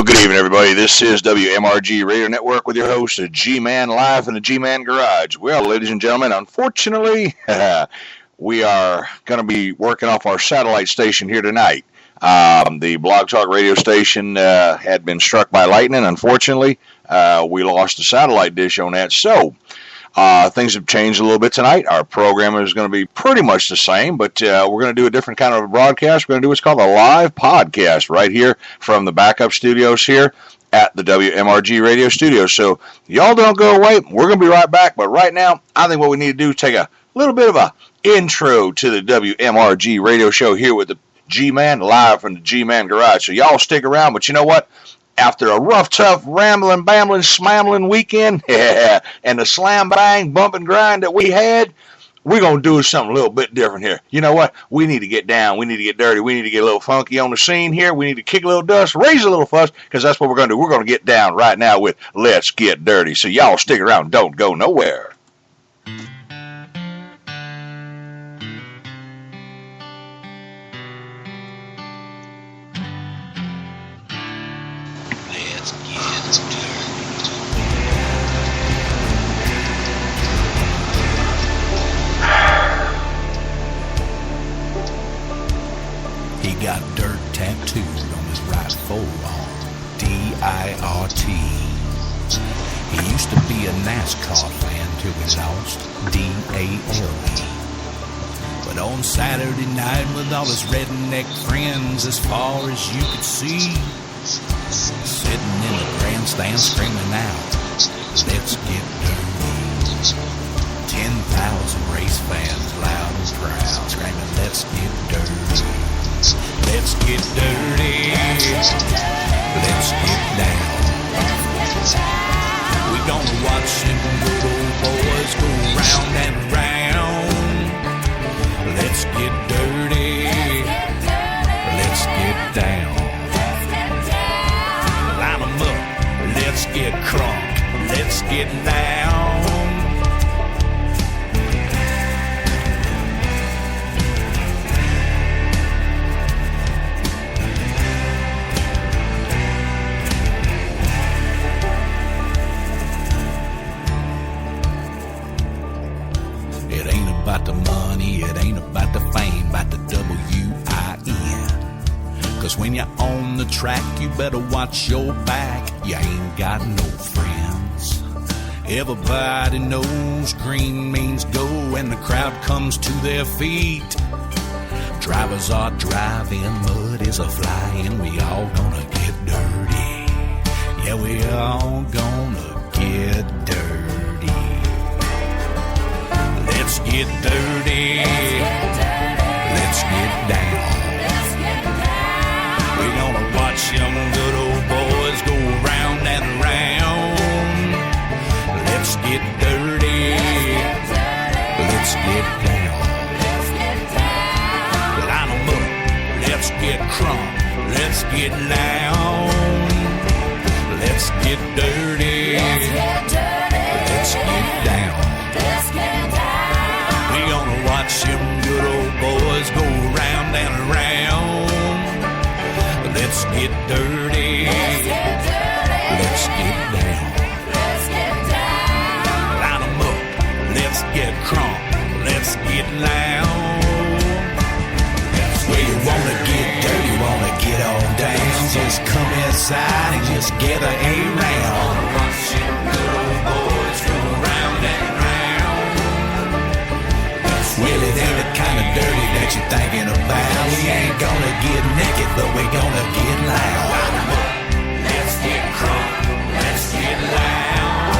Good evening, everybody. This is WMRG Radio Network with your host, G-Man, live in the G-Man Garage. Well, ladies and gentlemen, unfortunately, we are going to be working off our satellite station here tonight. The Blog Talk radio station had been struck by lightning. Unfortunately, we lost the satellite dish on that. So, things have changed a little bit tonight. Our program is going to be pretty much the same, but we're going to do a different kind of a broadcast. We're going to do what's called a live podcast right here from the backup studios here at the WMRG radio studio. So y'all don't go away. We're going to be right back. But right now, I think what we need to do is take a little bit of a intro to the WMRG radio show here with the G-Man, live from the G-Man Garage. So y'all stick around, but you know what? After a rough, tough, rambling, bambling, smambling weekend, and the slam, bang, bump and grind that we had, we're going to do something a little bit different here. You know what? We need to get down. We need to get dirty. We need to get a little funky on the scene here. We need to kick a little dust, raise a little fuss, because that's what we're going to do. We're going to get down right now with Let's Get Dirty. So y'all stick around. Don't go nowhere. Got dirt tattooed on his right forearm, D-I-R-T. He used to be a NASCAR fan till he lost D-A-L-E. But on Saturday night with all his redneck friends as far as you could see, sitting in the grandstand screaming out, let's get dirty. 10,000 race fans loud and proud screaming, let's get dirty. Let's get dirty. Let's get down. We're gonna watch them good old boys go round and round. Let's get dirty. Let's get down. Line 'em up. Let's get crunk. Let's get down. About the money, it ain't about the fame, about the W-I-N. Cause when you're on the track, you better watch your back. You ain't got no friends. Everybody knows green means go, and the crowd comes to their feet. Drivers are driving, mud is a flying. We all gonna get dirty. Yeah, we all gonna get dirty. Let's get dirty. Let's get down. We're gonna watch them good old boys go round and round. Let's get dirty. Let's get down. Line 'em up. Let's get crunk. Let's get down. Let's get dirty. Let's get down. Watch them good old boys go round and round. Let's get dirty. Let's get down. Line 'em up. Let's get crunk. Let's get loud. Where you wanna get dirty, wanna get on down. Just come inside and just gather around. Watch them good old boys go round and round. Well, it ain't the kind of dirty that you're thinking about. We ain't gonna get naked, but we're gonna get loud. Let's get crunk, let's get loud.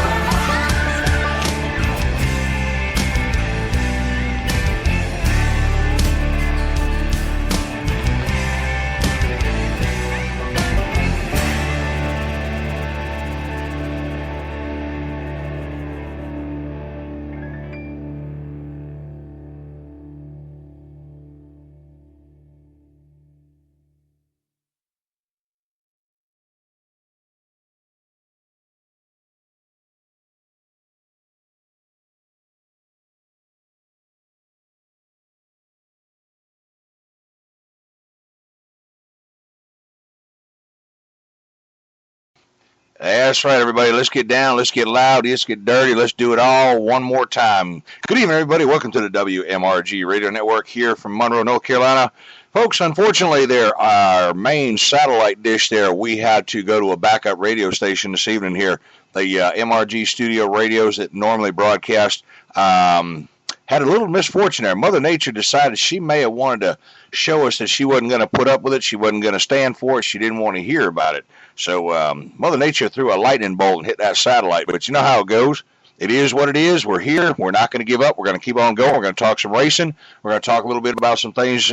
That's right, everybody. Let's get down. Let's get loud. Let's get dirty. Let's do it all one more time. Good evening, everybody. Welcome to the WMRG Radio Network here from Monroe, North Carolina. Folks, unfortunately, our main satellite dish there, we had to go to a backup radio station this evening here. The MRG studio radios that normally broadcast had a little misfortune there. Mother Nature decided she may have wanted to show us that she wasn't going to put up with it. She wasn't going to stand for it. She didn't want to hear about it. So Mother Nature threw a lightning bolt and hit that satellite. But you know how it goes. It is what it is. We're here. We're not going to give up. We're going to keep on going. We're going to talk some racing. We're going to talk a little bit about some things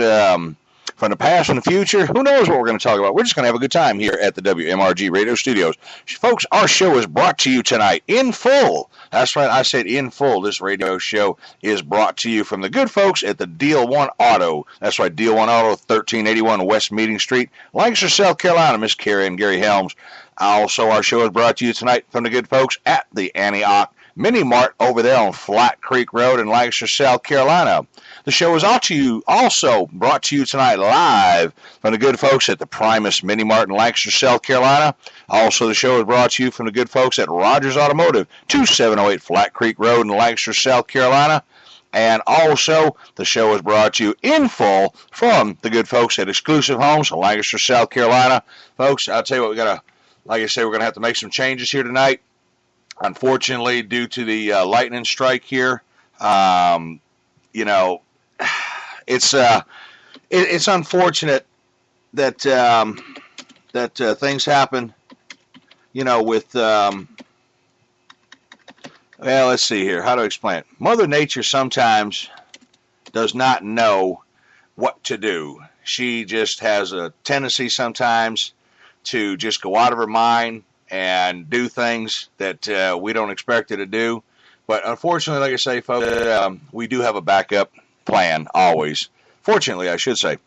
from the past and the future. Who knows what we're going to talk about? We're just going to have a good time here at the WMRG Radio Studios. Folks, our show is brought to you tonight in full. That's right, I said in full. This radio show is brought to you from the good folks at the Deal One Auto. That's right, Deal One Auto, 1381 West Meeting Street, Lancaster, South Carolina. Miss Carrie and Gary Helms. Also, our show is brought to you tonight from the good folks at the Antioch Mini Mart over there on Flat Creek Road in Lancaster, South Carolina. The show is also brought to you tonight live from the good folks at the Primus Mini Mart in Lancaster, South Carolina. Also, the show is brought to you from the good folks at Rogers Automotive, 2708 Flat Creek Road in Lancaster, South Carolina. And also, the show is brought to you in full from the good folks at Exclusive Homes in Lancaster, South Carolina. Folks, I'll tell you what, like I said, we're going to have to make some changes here tonight. Unfortunately, due to the lightning strike here, it's unfortunate that things happen. With let's see here. How to explain it? Mother Nature sometimes does not know what to do. She just has a tendency sometimes to just go out of her mind and do things that we don't expect her to do. But unfortunately, like I say, folks, we do have a backup plan always. Fortunately, I should say.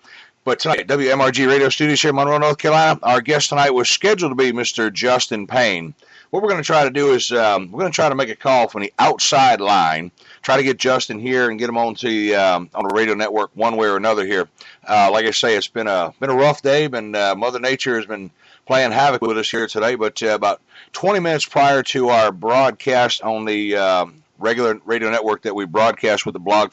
But tonight, WMRG Radio Studios here in Monroe, North Carolina, our guest tonight was scheduled to be Mr. Justin Payne. What we're going to try to do is we're going to try to make a call from the outside line, try to get Justin here and get him on the radio network one way or another here. Like I say, it's been a rough day, and Mother Nature has been playing havoc with us here today. But about 20 minutes prior to our broadcast on the regular radio network that we broadcast with the Blog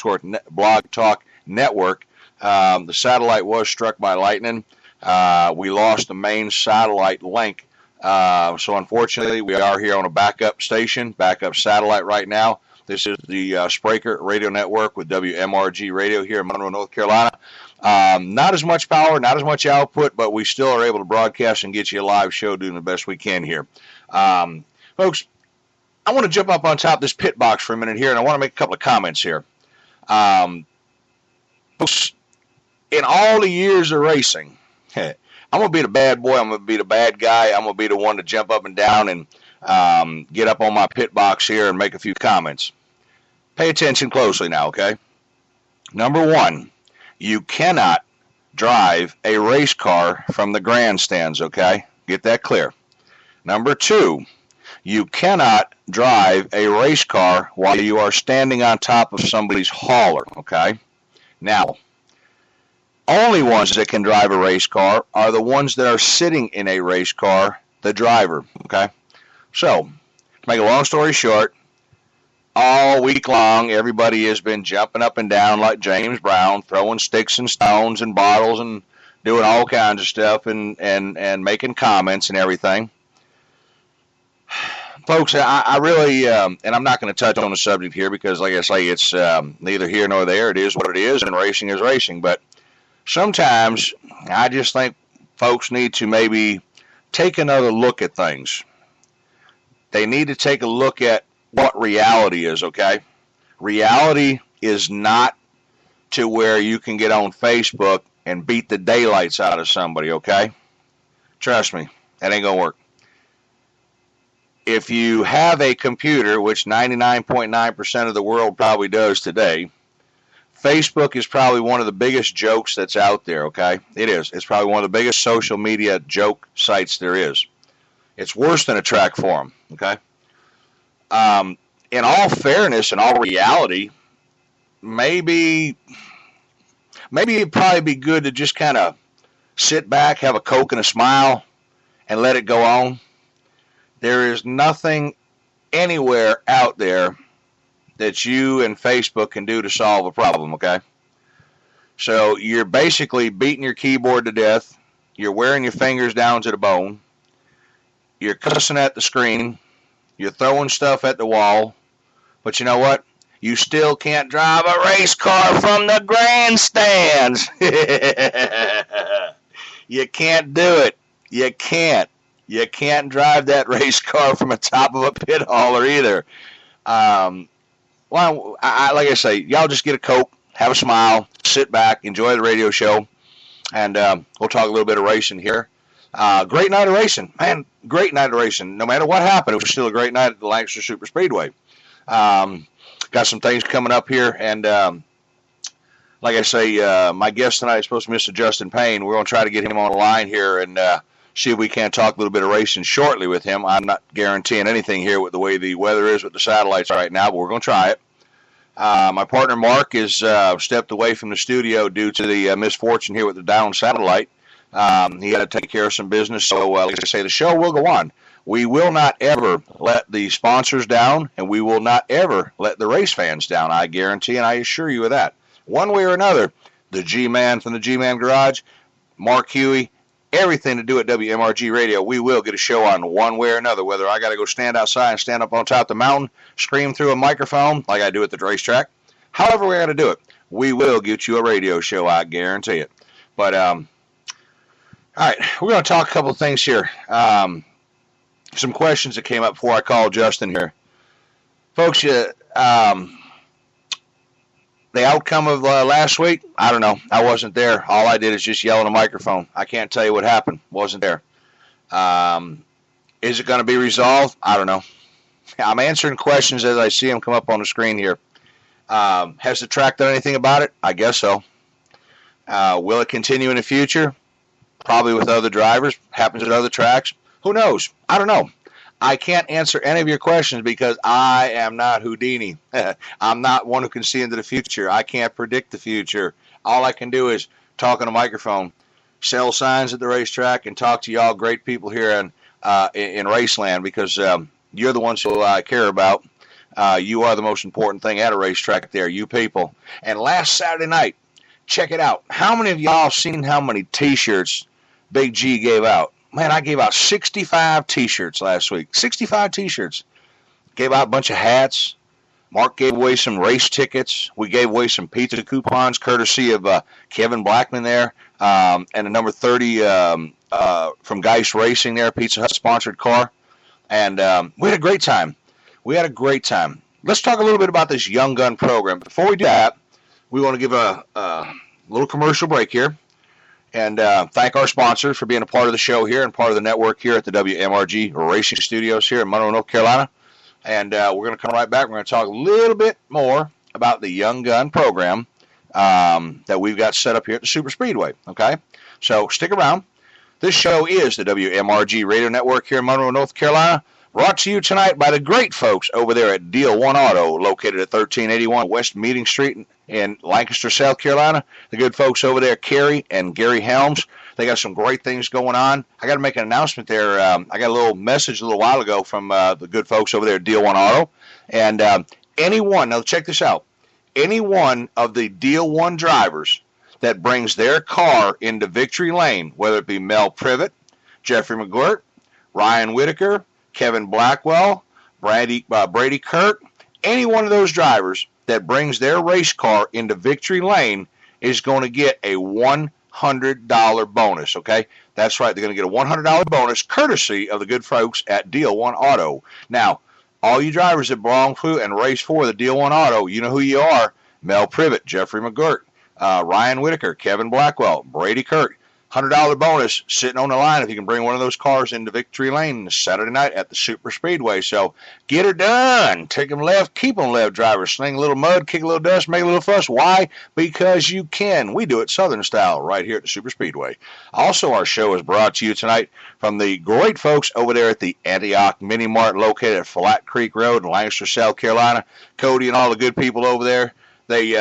Talk Network, the satellite was struck by lightning. We lost the main satellite link. So unfortunately, we are here on a backup satellite right now. This is the Spreaker radio network with WMRG Radio here in Monroe, North Carolina. Not as much power, not as much output, but we still are able to broadcast and get you a live show doing the best we can here. Folks, I want to jump up on top of this pit box for a minute here, and I want to make a couple of comments here. Folks, in all the years of racing, I'm going to be the bad boy. I'm going to be the bad guy. I'm going to be the one to jump up and down and get up on my pit box here and make a few comments. Pay attention closely now, okay? Number one, you cannot drive a race car from the grandstands, okay? Get that clear. Number two, you cannot drive a race car while you are standing on top of somebody's hauler, okay? Now, only ones that can drive a race car are the ones that are sitting in a race car, the driver, okay? So, to make a long story short, all week long, everybody has been jumping up and down like James Brown, throwing sticks and stones and bottles and doing all kinds of stuff and making comments and everything. Folks, I really, and I'm not going to touch on the subject here because, like I say, it's neither here nor there. It is what it is, and racing is racing. But sometimes I just think folks need to maybe take another look at things. They need to take a look at what reality is, okay? Reality is not to where you can get on Facebook and beat the daylights out of somebody, okay? Trust me, that ain't going to work. If you have a computer, which 99.9% of the world probably does today, Facebook is probably one of the biggest jokes that's out there, okay? It is. It's probably one of the biggest social media joke sites there is. It's worse than a track forum, okay? In all fairness and all reality, maybe it'd probably be good to just kind of sit back, have a Coke and a smile, and let it go on. There is nothing anywhere out there that you and Facebook can do to solve a problem, okay? So you're basically beating your keyboard to death. You're wearing your fingers down to the bone. You're cussing at the screen. You're throwing stuff at the wall. But you know what? You still can't drive a race car from the grandstands. You can't do it. You can't. You can't drive that race car from the top of a pit hauler either. Well, like I say, y'all just get a Coke, have a smile, sit back, enjoy the radio show, and we'll talk a little bit of racing here. Great night of racing. Man, great night of racing. No matter what happened, it was still a great night at the Lancaster Super Speedway. Got some things coming up here, and like I say, my guest tonight is supposed to be Mr. Justin Payne. We're going to try to get him on the line here and see if we can't talk a little bit of racing shortly with him. I'm not guaranteeing anything here with the way the weather is with the satellites right now, but we're going to try it. My partner Mark is stepped away from the studio due to the misfortune here with the down satellite. He had to take care of some business, so like I say, the show will go on. We will not ever let the sponsors down, and we will not ever let the race fans down, I guarantee, and I assure you of that. One way or another, the G-Man from the G-Man Garage, Mark Huey, everything to do at WMRG Radio, we will get a show on one way or another, whether I got to go stand outside and stand up on top of the mountain, scream through a microphone like I do at the racetrack. However we got to do it, we will get you a radio show, I guarantee it. But, all right, we're going to talk a couple of things here. Some questions that came up before I called Justin here. Folks, the outcome of last week, I don't know. I wasn't there. All I did is just yell in a microphone. I can't tell you what happened. Wasn't there. Is it going to be resolved? I don't know. I'm answering questions as I see them come up on the screen here. Has the track done anything about it? I guess so. Will it continue in the future? Probably with other drivers. Happens at other tracks. Who knows? I don't know. I can't answer any of your questions because I am not Houdini. I'm not one who can see into the future. I can't predict the future. All I can do is talk on a microphone, sell signs at the racetrack, and talk to y'all great people here in Raceland because you're the ones who I care about. You are the most important thing at a racetrack there, you people. And last Saturday night, check it out. How many of y'all seen how many T-shirts Big G gave out? Man, I gave out 65 T-shirts last week. 65 T-shirts. Gave out a bunch of hats. Mark gave away some race tickets. We gave away some pizza coupons, courtesy of Kevin Blackman there, and a number 30 from Geist Racing there, Pizza Hut sponsored car. And we had a great time. We had a great time. Let's talk a little bit about this Young Gun program. Before we do that, we want to give a little commercial break here. And thank our sponsors for being a part of the show here and part of the network here at the WMRG Racing Studios here in Monroe, North Carolina. And we're going to come right back. We're going to talk a little bit more about the Young Gun program that we've got set up here at the Super Speedway. Okay? So stick around. This show is the WMRG Radio Network here in Monroe, North Carolina. Brought to you tonight by the great folks over there at Deal One Auto, located at 1381 West Meeting Street in Lancaster, South Carolina. The good folks over there, Carrie and Gary Helms, they got some great things going on. I got to make an announcement there. I got a little message a little while ago from the good folks over there at Deal One Auto. And anyone, now check this out, any one of the Deal One drivers that brings their car into victory lane, whether it be Mel Privet, Jeffrey McGirt, Ryan Whitaker, Kevin Blackwell, Brady Kurt, any one of those drivers that brings their race car into victory lane is going to get a $100 bonus, okay? That's right, they're going to get a $100 bonus courtesy of the good folks at Deal One Auto. Now, all you drivers that belong to and race for the Deal One Auto, you know who you are. Mel Privet, Jeffrey McGirt, Ryan Whitaker, Kevin Blackwell, Brady Kurt. $100 bonus sitting on the line if you can bring one of those cars into victory lane Saturday night at the Super Speedway. So get her done. Take them left, keep them left, drivers. Sling a little mud, kick a little dust, make a little fuss. Why? Because you can. We do it Southern style right here at the Super Speedway. Also, our show is brought to you tonight from the great folks over there at the Antioch Mini Mart located at Flat Creek Road in Lancaster, South Carolina. Cody and all the good people over there, they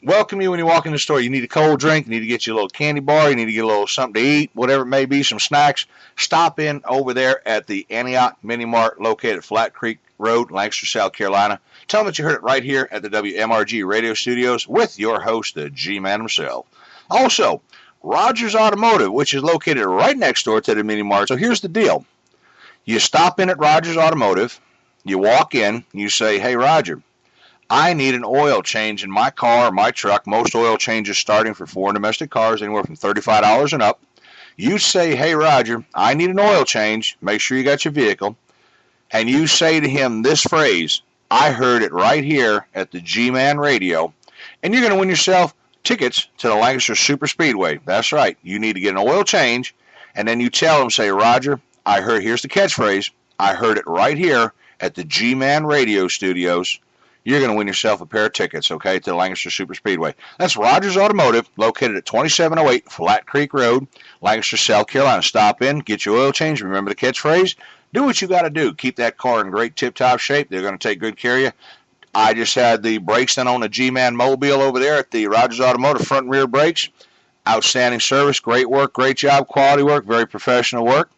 welcome you when you walk in the store. You need a cold drink, you need to get you a little candy bar, you need to get a little something to eat, whatever it may be, some snacks. Stop in over there at the Antioch Mini Mart located at Flat Creek Road, Lancaster, South Carolina. Tell them that you heard it right here at the WMRG radio studios with your host, the G-Man himself. Also, Rogers Automotive, which is located right next door to the Mini Mart. So here's the deal. You stop in at Rogers Automotive, you walk in, you say, hey, Roger, I need an oil change in my car or my truck. Most oil changes starting for foreign domestic cars, anywhere from $35 and up. You say, hey, Roger, I need an oil change. Make sure you got your vehicle. And you say to him this phrase, I heard it right here at the G-Man Radio. And you're going to win yourself tickets to the Lancaster Super Speedway. That's right. You need to get an oil change. And then you tell him, say, Roger, I heard, here's the catchphrase, I heard it right here at the G-Man Radio studios. You're going to win yourself a pair of tickets, okay, to the Lancaster Super Speedway. That's Rogers Automotive, located at 2708 Flat Creek Road, Lancaster, South Carolina. Stop in, get your oil change. Remember the catchphrase. Do what you got to do. Keep that car in great tip-top shape. They're going to take good care of you. I just had the brakes done on the G-Man Mobile over there at the Rogers Automotive, front and rear brakes. Outstanding service, great work, great job, quality work, very professional work.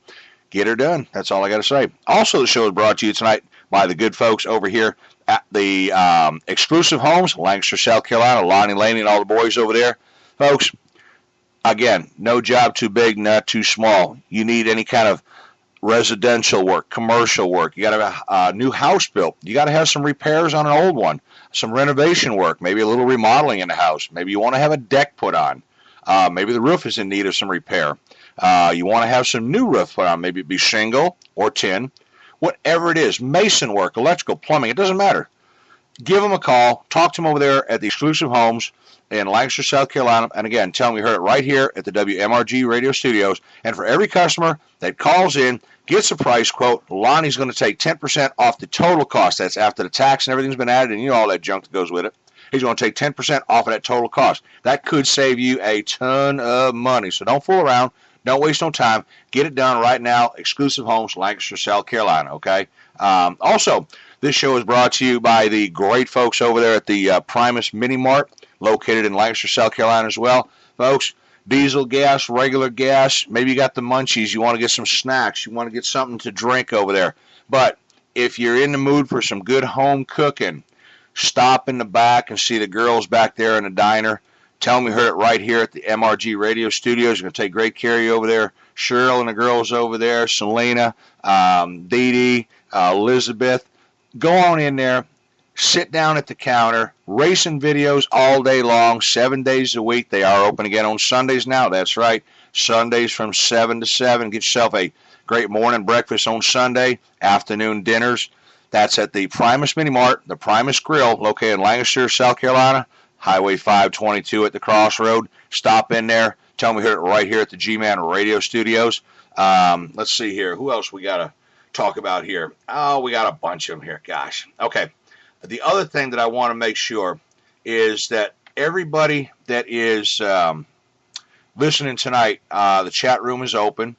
Get her done. That's all I got to say. Also, the show is brought to you tonight by the good folks over here at the Exclusive Homes, Lancaster, South Carolina, Lonnie Laney and all the boys over there. Folks, again, no job too big, not too small. You need any kind of residential work, commercial work. You got to have a new house built. You got to have some repairs on an old one, some renovation work, maybe a little remodeling in the house. Maybe you want to have a deck put on. Maybe the roof is in need of some repair. You want to have some new roof put on. Maybe it be shingle or tin. Whatever it is, mason work, electrical, plumbing, it doesn't matter. Give them a call. Talk to them over there at the Exclusive Homes in Lancaster, South Carolina. And again, tell them you heard it right here at the WMRG radio studios. And for every customer that calls in, gets a price quote, Lonnie's going to take 10% off the total cost. That's after the tax and everything's been added and you know all that junk that goes with it. He's going to take 10% off of that total cost. That could save you a ton of money. So don't fool around. Don't waste no time. Get it done right now. Exclusive Homes, Lancaster, South Carolina, okay? Also, this show is brought to you by the great folks over there at the Primus Mini Mart, located in Lancaster, South Carolina as well. Folks, diesel gas, regular gas, maybe you got the munchies, you want to get some snacks, you want to get something to drink over there. But if you're in the mood for some good home cooking, stop in the back and see the girls back there in the diner. Tell them you heard it right here at the MRG radio studios. They're going to take great care of you over there. Cheryl and the girls over there, Selena, Dee Dee, Elizabeth. Go on in there, sit down at the counter, racing videos all day long, 7 days a week. They are open again on Sundays now. That's right. Sundays from 7 to 7. Get yourself a great morning breakfast on Sunday, afternoon dinners. That's at the Primus Mini Mart, the Primus Grill, located in Lancaster, South Carolina. Highway 522 at the crossroad. Stop in there. Tell them we heard it right here at the G-Man Radio Studios. Let's see here. Who else we got to talk about here? Oh, we got a bunch of them here. Gosh. Okay. The other thing that I want to make sure is that everybody that is listening tonight, the chat room is open.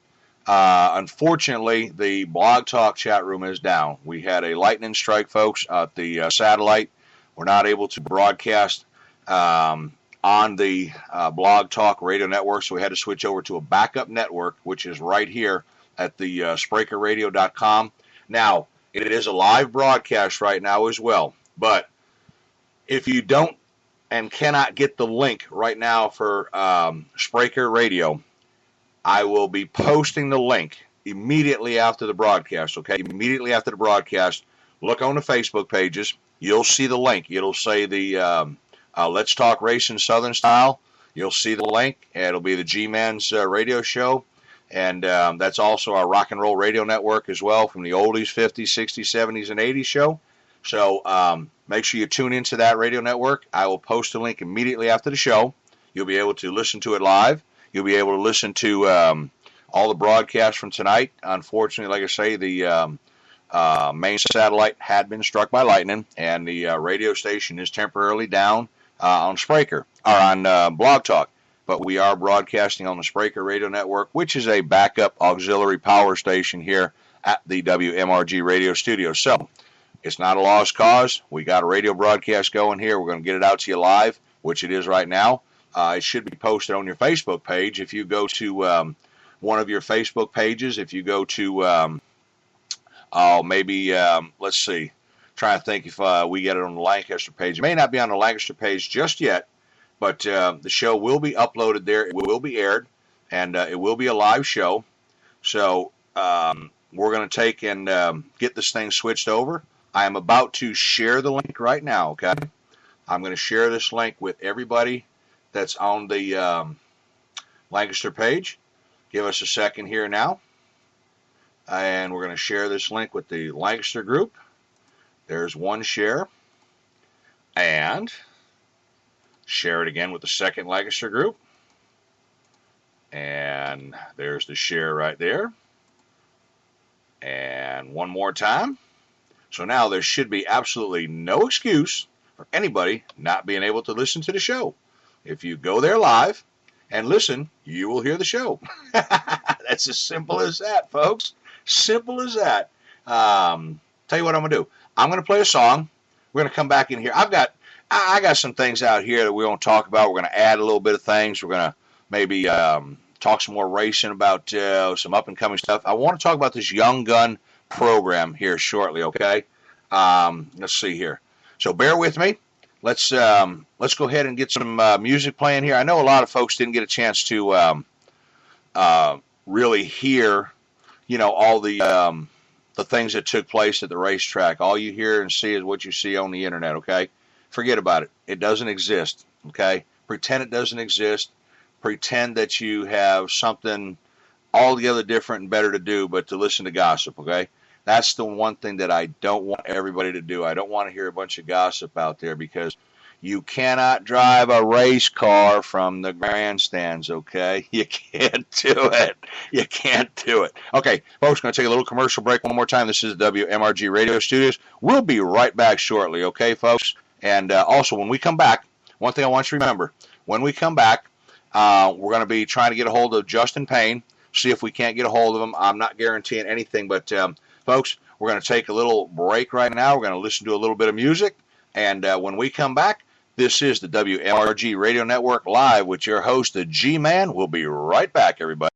Unfortunately, the Blog Talk chat room is down. We had a lightning strike, folks, at the satellite. We're not able to broadcast on the Blog Talk radio network, so we had to switch over to a backup network, which is right here at the SpreakerRadio.com. Now, it is a live broadcast right now as well, but if you don't and cannot get the link right now for Spreaker Radio, I will be posting the link immediately after the broadcast, okay? Immediately after the broadcast, look on the Facebook pages. You'll see the link. It'll say the Let's Talk Racing Southern Style. You'll see the link. It'll be the G-Man's radio show. And that's also our rock and roll radio network as well, from the oldies, 50s, 60s, 70s, and 80s show. So make sure you tune into that radio network. I will post a link immediately after the show. You'll be able to listen to it live. You'll be able to listen to all the broadcasts from tonight. Unfortunately, like I say, the main satellite had been struck by lightning, and the radio station is temporarily down on Spreaker, or on Blog Talk. But we are broadcasting on the Spreaker Radio Network, which is a backup auxiliary power station here at the WMRG Radio Studio. So it's not a lost cause. We got a radio broadcast going here. We're going to get it out to you live. which it is right now. It should be posted on your Facebook page. If you go to one of your Facebook pages, if you go to, let's see, trying to think if we get it on the Lancaster page. It may not be on the Lancaster page just yet, but the show will be uploaded there. It will be aired, and it will be a live show. So we're going to take and get this thing switched over. I am about to share the link right now, okay? I'm going to share this link with everybody that's on the Lancaster page. Give us a second here now. And we're going to share this link with the Lancaster group. There's one share. And share it again with the second Lancaster group. And there's the share right there. And one more time. So now there should be absolutely no excuse for anybody not being able to listen to the show. If you go there live and listen, you will hear the show. That's as simple as that, folks. Simple as that. Tell you what I'm going to do. I'm going to play a song. We're going to come back in here. I got some things out here that we're going to talk about. We're going to add a little bit of things. We're going to maybe talk some more racing about some up-and-coming stuff. I want to talk about this Young Gun program here shortly, okay? Let's see here. So bear with me. Let's go ahead and get some music playing here. I know a lot of folks didn't get a chance to really hear, all the things that took place at the racetrack. All you hear and see is what you see on the internet, okay? Forget about it. It doesn't exist, okay? Pretend it doesn't exist. Pretend that you have something altogether different and better to do but to listen to gossip, okay? That's the one thing that I don't want everybody to do. I don't want to hear a bunch of gossip out there because you cannot drive a race car from the grandstands, okay? You can't do it. You can't do it. Okay, folks, going to take a little commercial break one more time. This is the WMRG Radio Studios. We'll be right back shortly, okay, folks? And also, when we come back, one thing I want you to remember, when we come back, we're going to be trying to get a hold of Justin Payne, see if we can't get a hold of him. I'm not guaranteeing anything, but folks, we're going to take a little break right now. We're going to listen to a little bit of music. And when we come back, this is the WMRG Radio Network live with your host, the G-Man. We'll be right back, everybody.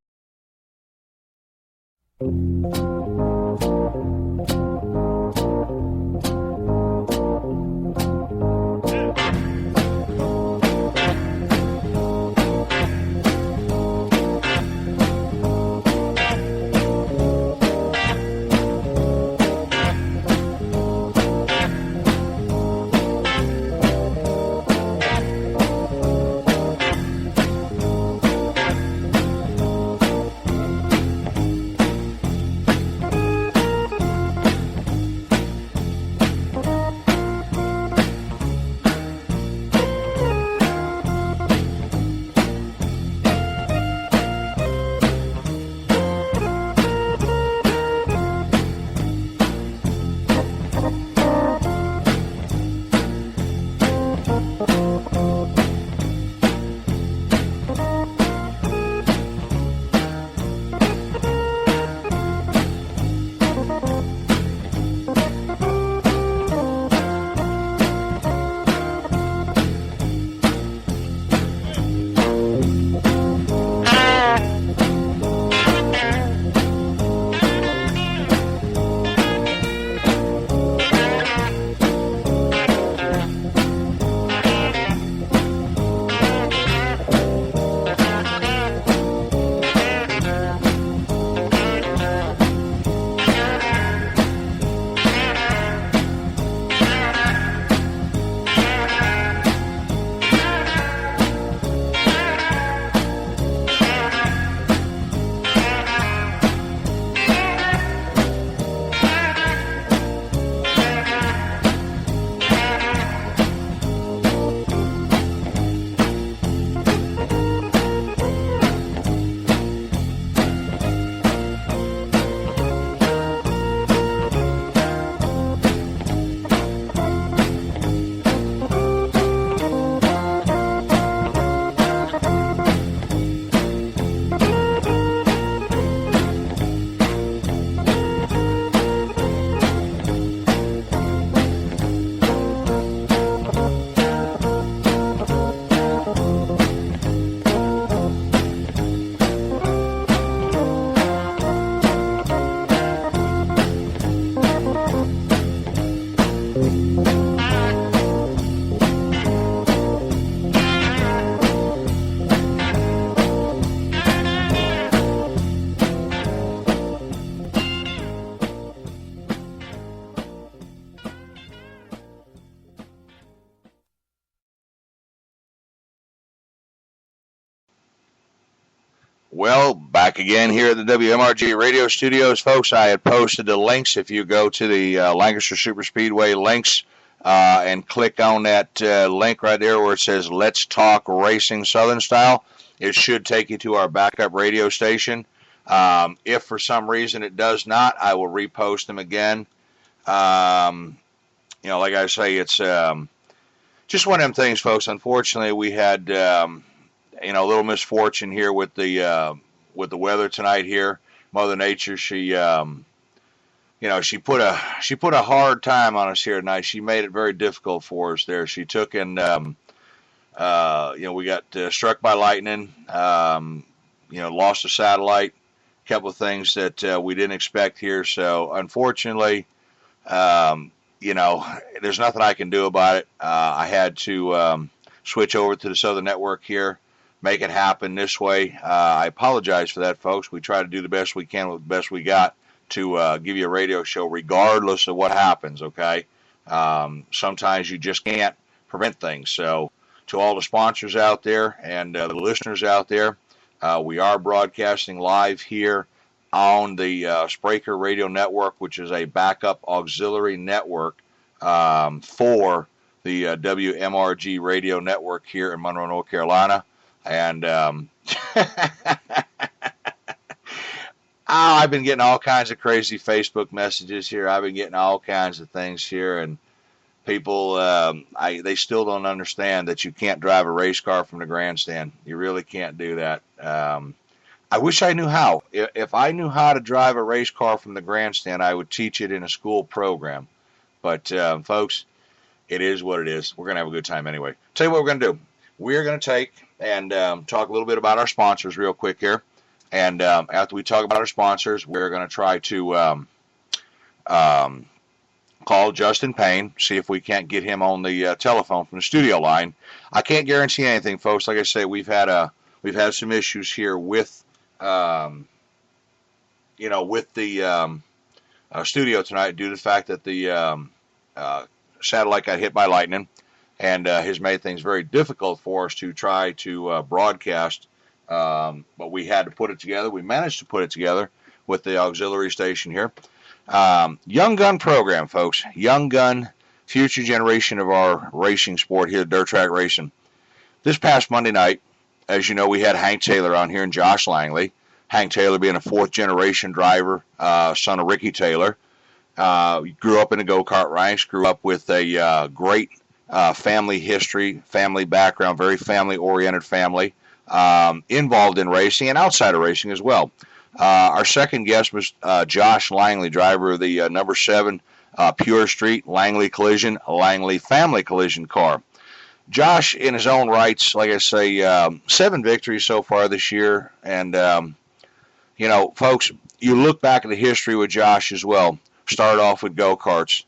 Well, back again here at the WMRG radio studios, folks. I had posted the links. If you go to the Lancaster Superspeedway links and click on that link right there where it says Let's Talk Racing Southern Style, it should take you to our backup radio station. If for some reason it does not, I will repost them again. Like I say, it's just one of them things, folks. Unfortunately, we had a little misfortune here with the weather tonight here. Mother Nature, she put a hard time on us here tonight. She made it very difficult for us there. She took and we got struck by lightning. Lost a satellite. A couple of things that we didn't expect here. So unfortunately, there's nothing I can do about it. I had to switch over to the Southern Network here. Make it happen this way. I apologize for that, folks. We try to do the best we can with the best we got to give you a radio show regardless of what happens, okay? Sometimes you just can't prevent things. So to all the sponsors out there and the listeners out there, we are broadcasting live here on the Spreaker radio network, which is a backup auxiliary network for the WMRG radio network here in Monroe, North Carolina. And I've been getting all kinds of crazy Facebook messages here. I've been getting all kinds of things here, and people they still don't understand that you can't drive a race car from the grandstand. You really can't do that. I wish I knew how. If I knew how to drive a race car from the grandstand, I would teach it in a school program. But folks, it is what it is. We're gonna have a good time anyway. Tell you what we're gonna do. We're gonna take and talk a little bit about our sponsors real quick here. And after we talk about our sponsors, we're going to try to call Justin Payne, see if we can't get him on the telephone from the studio line. I can't guarantee anything, folks. Like I say, we've had some issues here with the studio tonight due to the fact that the satellite got hit by lightning. And has made things very difficult for us to try to broadcast. But we had to put it together. We managed to put it together with the auxiliary station here. Young Gun program, folks. Young Gun, future generation of our racing sport here, dirt track racing. This past Monday night, as you know, we had Hank Taylor on here and Josh Langley. Hank Taylor being a fourth generation driver, son of Ricky Taylor. Grew up in the go-kart ranks, grew up with a great family history, family background, very family-oriented family, involved in racing and outside of racing as well. Our second guest was Josh Langley, driver of the number 7 Pure Street Langley Collision, Langley Family Collision car. Josh, in his own rights, like I say, 7 victories so far this year. And, folks, you look back at the history with Josh as well. Started off with go-karts.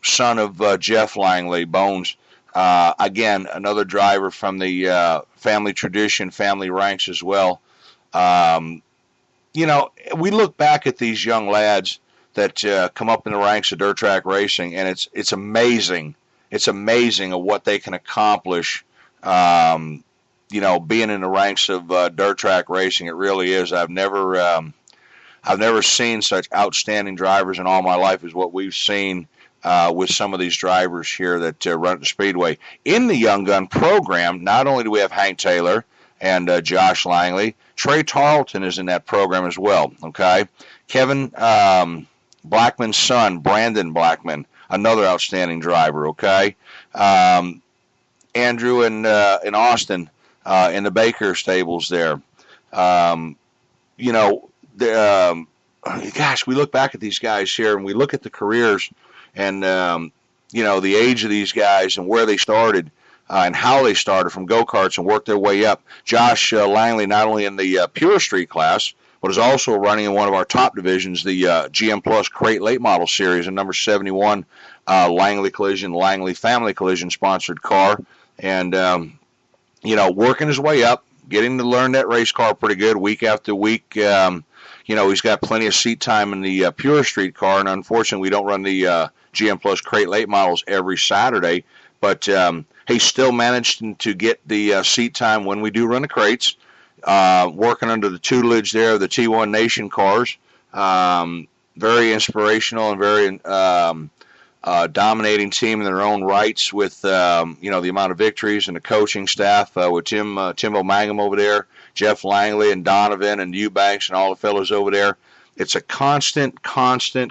Son of Jeff Langley, Bones. Again, another driver from the family tradition, family ranks as well. We look back at these young lads that come up in the ranks of dirt track racing, and it's amazing. It's amazing of what they can accomplish, being in the ranks of dirt track racing. It really is. I've never seen such outstanding drivers in all my life as what we've seen with some of these drivers here that run at the Speedway. In the Young Gun program, not only do we have Hank Taylor and Josh Langley, Trey Tarleton is in that program as well, okay? Kevin Blackman's son, Brandon Blackman, another outstanding driver, okay? Andrew and Austin in the Baker stables there. We look back at these guys here and we look at the careers and, the age of these guys and where they started and how they started from go-karts and worked their way up. Josh Langley, not only in the Pure Street class, but is also running in one of our top divisions, the GM Plus Crate Late Model Series, in number 71 Langley Collision, Langley Family Collision sponsored car. And, working his way up, getting to learn that race car pretty good week after week. He's got plenty of seat time in the Pure Street car, and unfortunately we don't run the GM Plus Crate Late Models every Saturday, but he still managed to get the seat time when we do run the crates. working under the tutelage there of the T1 Nation cars. Very inspirational and very dominating team in their own rights with, the amount of victories and the coaching staff with Timbo Mangum over there, Jeff Langley and Donovan and Eubanks and all the fellows over there. It's a constant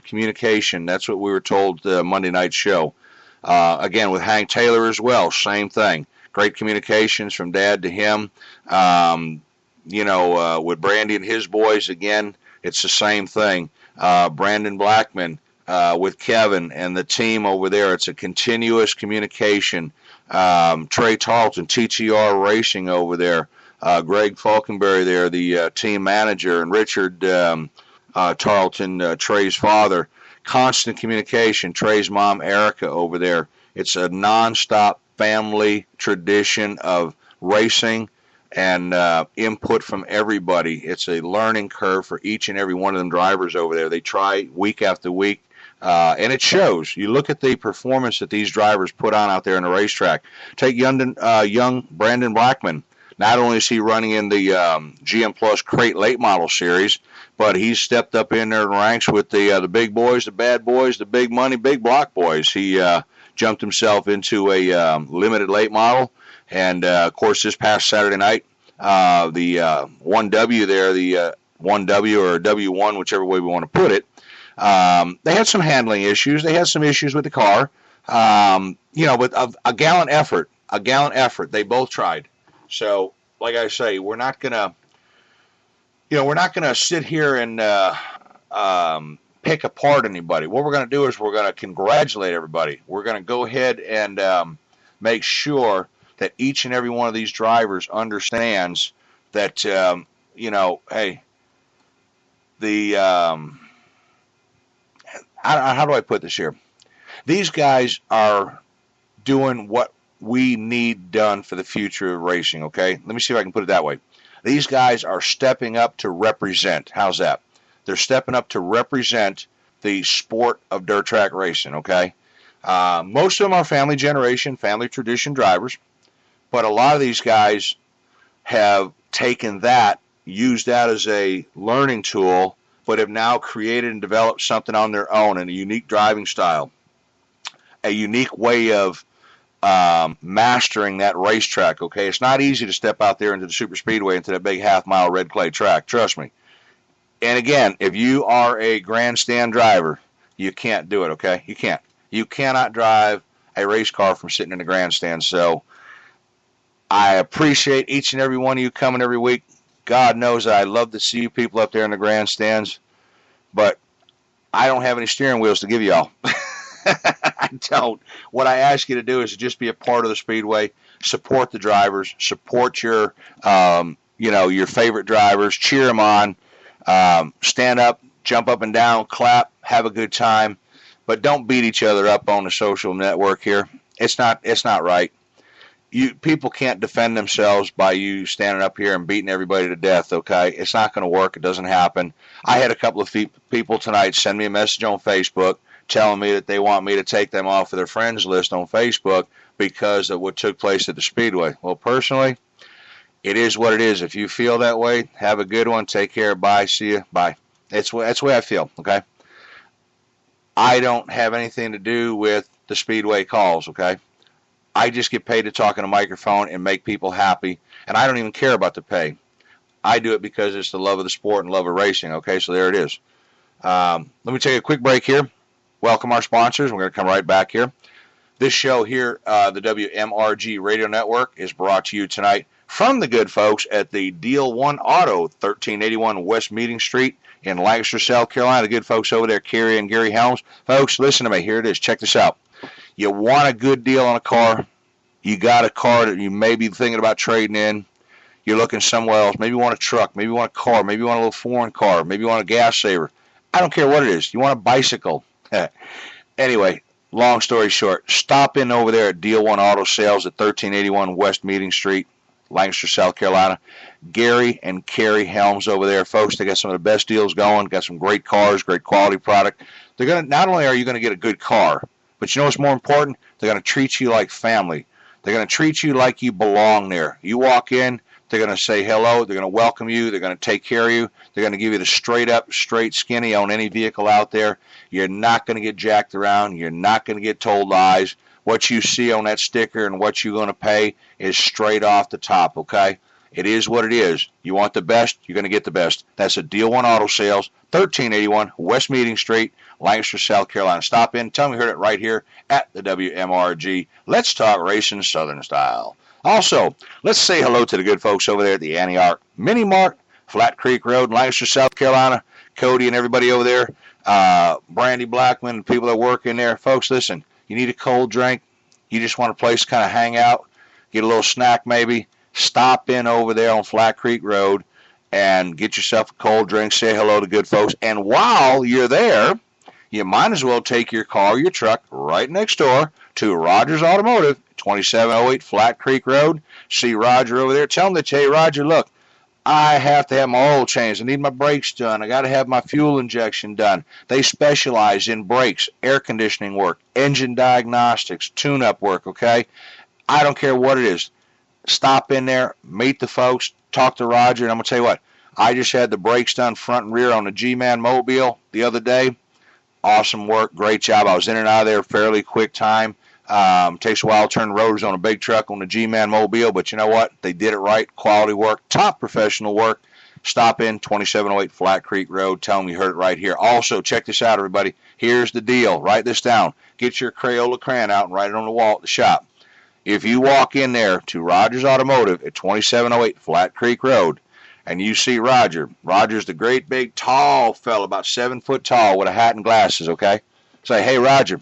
communication. That's what we were told the Monday night show. Again, with Hank Taylor as well, same thing. Great communications from Dad to him. With Brandy and his boys, again, it's the same thing. Brandon Blackman with Kevin and the team over there. It's a continuous communication. Trey Tarleton, TTR Racing over there. Greg Falkenberry there, the team manager, and Richard Tarleton, Trey's father. Constant communication. Trey's mom, Erica, over there. It's a nonstop family tradition of racing and input from everybody. It's a learning curve for each and every one of them drivers over there. They try week after week, and it shows. You look at the performance that these drivers put on out there in the racetrack. Take young Brandon Blackman. Not only is he running in the GM Plus Crate Late Model Series, but he's stepped up in there and ranks with the big boys, the bad boys, the big money, big block boys. He jumped himself into a limited late model. And, of course, this past Saturday night, the 1W there, the 1W or W1, whichever way we want to put it, they had some handling issues. They had some issues with the car. But a gallant effort. They both tried. So, like I say, we're not gonna sit here and pick apart anybody. What we're gonna do is we're gonna congratulate everybody. We're gonna go ahead and make sure that each and every one of these drivers understands that hey, the how do I put this here? These guys are doing what we need done for the future of racing, okay? Let me see if I can put it that way. These guys are stepping up to represent. How's that? They're stepping up to represent the sport of dirt track racing, okay? Most of them are family generation, family tradition drivers, but a lot of these guys have taken that, used that as a learning tool, but have now created and developed something on their own in a unique driving style, a unique way of mastering that racetrack, okay? It's not easy to step out there into the super speedway, into that big half-mile red clay track, trust me. And again, if you are a grandstand driver, you can't do it, okay? You can't. You cannot drive a race car from sitting in the grandstand. So I appreciate each and every one of you coming every week. God knows that I love to see you people up there in the grandstands, but I don't have any steering wheels to give y'all. I don't. What I ask you to do is to just be a part of the speedway, support the drivers, support your, your favorite drivers, cheer them on, stand up, jump up and down, clap, have a good time, but don't beat each other up on the social network here. It's not right. People can't defend themselves by you standing up here and beating everybody to death, okay? It's not going to work. It doesn't happen. I had a couple of people tonight send me a message on Facebook telling me that they want me to take them off of their friends list on Facebook because of what took place at the Speedway. Well, personally, it is what it is. If you feel that way, have a good one. Take care. Bye. See you. Bye. That's the way I feel, okay? I don't have anything to do with the Speedway calls, okay? I just get paid to talk on a microphone and make people happy, and I don't even care about the pay. I do it because it's the love of the sport and love of racing, okay? So there it is. Let me take a quick break here. Welcome our sponsors. We're going to come right back here. This show here, the WMRG Radio Network, is brought to you tonight from the good folks at the Deal One Auto, 1381 West Meeting Street in Lancaster, South Carolina. The good folks over there, Kerry and Gary Helms. Folks, listen to me. Here it is. Check this out. You want a good deal on a car. You got a car that you may be thinking about trading in. You're looking somewhere else. Maybe you want a truck. Maybe you want a car. Maybe you want a little foreign car. Maybe you want a gas saver. I don't care what it is. You want a bicycle. Anyway, long story short, stop in over there at Deal One Auto Sales at 1381 West Meeting Street, Lancaster, South Carolina. Gary and Kerry Helms over there, folks. They got some of the best deals going. Got some great cars, great quality product. They're gonna not only are you going to get a good car, but you know what's more important? They're going to treat you like family. They're going to treat you like you belong there. You walk in, They're going to say hello. They're going to welcome you. They're going to take care of you. They're going to give you the straight up, straight skinny on any vehicle out there. You're not going to get jacked around. You're not going to get told lies. What you see on that sticker and what you're going to pay is straight off the top, okay? It is what it is. You want the best, you're going to get the best. That's a Deal One Auto Sales, 1381 West Meeting Street, Lancaster, South Carolina. Stop in. Tell me you heard it right here at the WMRG. Let's talk racing Southern style. Also, let's say hello to the good folks over there at the Antioch Mini Mart, Flat Creek Road, Lancaster, South Carolina. Cody and everybody over there, Brandy Blackman, people that work in there. Folks, listen, you need a cold drink. You just want a place to kind of hang out, get a little snack maybe. Stop in over there on Flat Creek Road and get yourself a cold drink, say hello to good folks. And while you're there, you might as well take your car or your truck right next door to Rogers Automotive, 2708 Flat Creek Road. See Roger over there. Tell him that, hey, Roger, look, I have to have my oil changed. I need my brakes done. I got to have my fuel injection done. They specialize in brakes, air conditioning work, engine diagnostics, tune-up work, okay? I don't care what it is. Stop in there, meet the folks, talk to Roger, and I'm going to tell you what, I just had the brakes done front and rear on the G-Man Mobile the other day. Awesome work, great job. I was in and out of there fairly quick time. Takes a while to turn the rotors on a big truck on the G-Man Mobile, but you know what? They did it right. Quality work, top professional work. Stop in, 2708 Flat Creek Road. Tell them you heard it right here. Also, check this out, everybody. Here's the deal. Write this down. Get your Crayola crayon out and write it on the wall at the shop. If you walk in there to Rogers Automotive at 2708 Flat Creek Road and you see Roger's the great big tall fella, about 7 foot tall with a hat and glasses, okay? Say, hey, Roger,